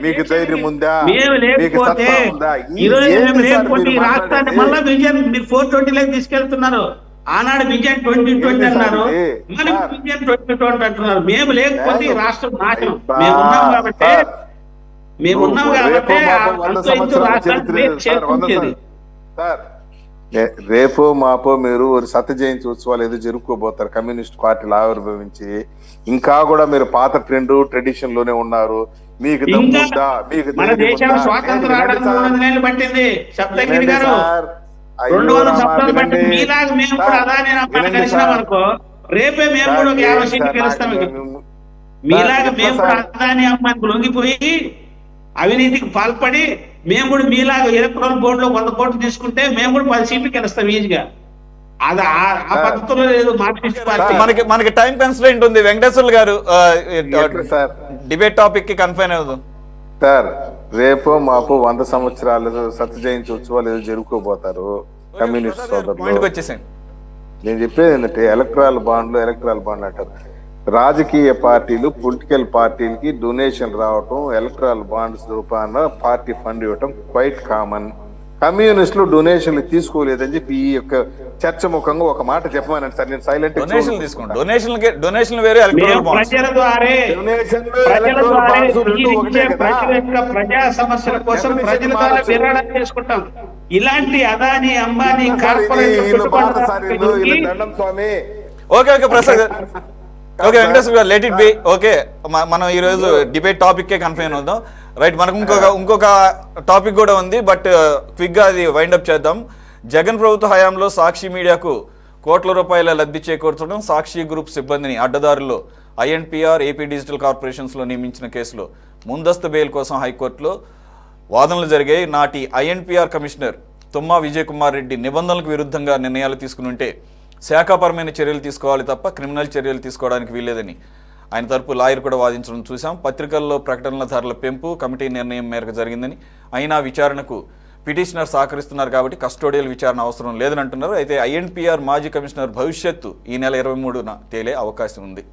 మీకు ధైర్యం ఉందా, మీకు సత్తా ఉందా? ఈ రాష్ట్రాన్ని మళ్ళా విజయం మీరు 420 తీసుకెళ్తున్నారు. ఆనాడు విజయం 2020 అన్నారు, మళ్ళీ విజయం 2020 అంటున్నారు. మేము లేకపోతే ఈ రాష్ట్రం నాశనం. మేమున్నాం కాబట్టి రేపో మాపో మీరు ఒక శత జయంతి ఉత్సవాలు ఏదో జరుపుకోబోతారు కమ్యూనిస్ట్ పార్టీలు ఆవిర్భవించి. ఇంకా కూడా మీరు పాత ట్రెడిషన్ లోనే ఉన్నారు. మీకు దమ్ముందా, మీకు రేపే మేము కూడా ఒక 50 సీట్లు గెలుస్తాం. మీలాగా మేము కూడా అదాని అమ్మాయికి లొంగిపోయి అవినీతికి పాల్పడి మేము కూడా మీలాగా ఎలక్ట్రాల్ బోర్డులో 100 కోట్లు తీసుకుంటే మేము కూడా 10 సీట్లు గెలుస్తాం ఈజీగా. అది ఆ పద్ధతిలో లేదు మార్క్సిస్ట్ పార్టీ. మనకి టైం కన్స్ట్రెయింట్ ఉంది. వెంకటేశ్వర్లు గారు డిబేట్ టాపిక్ కి కన్ఫైన్ అవుతుంది సార్. రేపు మాపు 100 సంవత్సరాలు సత్య జయంతి ఉత్సవాలు ఏదో జరుపుకోబోతారు కమ్యూనిస్ట్ సోదరులు. వచ్చేసాను. నేను చెప్పేది ఏంటంటే ఎలక్ట్రాల్ బాండ్లు అంటారు. రాజకీయ పార్టీలు పొలిటికల్ పార్టీలకి డొనేషన్ రావటం, ఎలక్ట్రాల్ బాండ్స్ రూపాన పార్టీ ఫండ్ ఇవ్వటం క్వైట్ కామన్. కమ్యూనిస్టులు డొనేషన్లు తీసుకోలేదని చెప్పి ఈ యొక్క చర్చ ముఖంగా ఒక మాట చెప్పమనండి సార్. నేను సైలెంట్ డొనేషన్ వేరే ప్రజల ద్వారా ప్రజా సమస్యల కోసం ప్రజల ద్వారా విరాళం చేసుకుంటాం. ఇలాంటి అదాని అంబానీ కార్పొరేట్ స్వామి. ఓకే ప్రసాద్ గారు, ఓకే వెంకటేశ్వర గారు, లెట్ ఇట్ బి. ఓకే, మనం ఈ రోజు డిబేట్ టాపిక్ కే కన్ఫైన్ అవుదాం. రైట్, మనకు ఇంకొక టాపిక్ కూడా ఉంది, బట్ క్విక్ గా అది వైండ్ అప్ చేద్దాం. జగన్ ప్రభుత్వ హయాంలో సాక్షి మీడియాకు కోట్ల రూపాయల లబ్ధి చేకూర్చడం, సాక్షి గ్రూప్ సిబ్బందిని అడ్డదారుల్లో INPR, AP డిజిటల్ కార్పొరేషన్స్ లో నియమించిన కేసులో ముందస్తు బెయిల్ కోసం హైకోర్టులో వాదనలు జరిగాయి. నాటి INPR కమిషనర్ తుమ్మా విజయ్ కుమార్ రెడ్డి నిబంధనలకు విరుద్ధంగా నిర్ణయాలు తీసుకుని ఉంటే శాఖాపరమైన చర్యలు తీసుకోవాలి తప్ప క్రిమినల్ చర్యలు తీసుకోవడానికి వీల్లేదని ఆయన తరపు లాయర్ కూడా వాదించడం చూసాం. పత్రికల్లో ప్రకటనల ధరల పెంపు కమిటీ నిర్ణయం మేరకు జరిగిందని, అయినా విచారణకు పిటిషనర్ సహకరిస్తున్నారు కాబట్టి కస్టోడియల్ విచారణ అవసరం లేదని అంటున్నారు. అయితే INPR మాజీ కమిషనర్ భవిష్యత్తు ఈ నెల 23న తేలే అవకాశం ఉంది.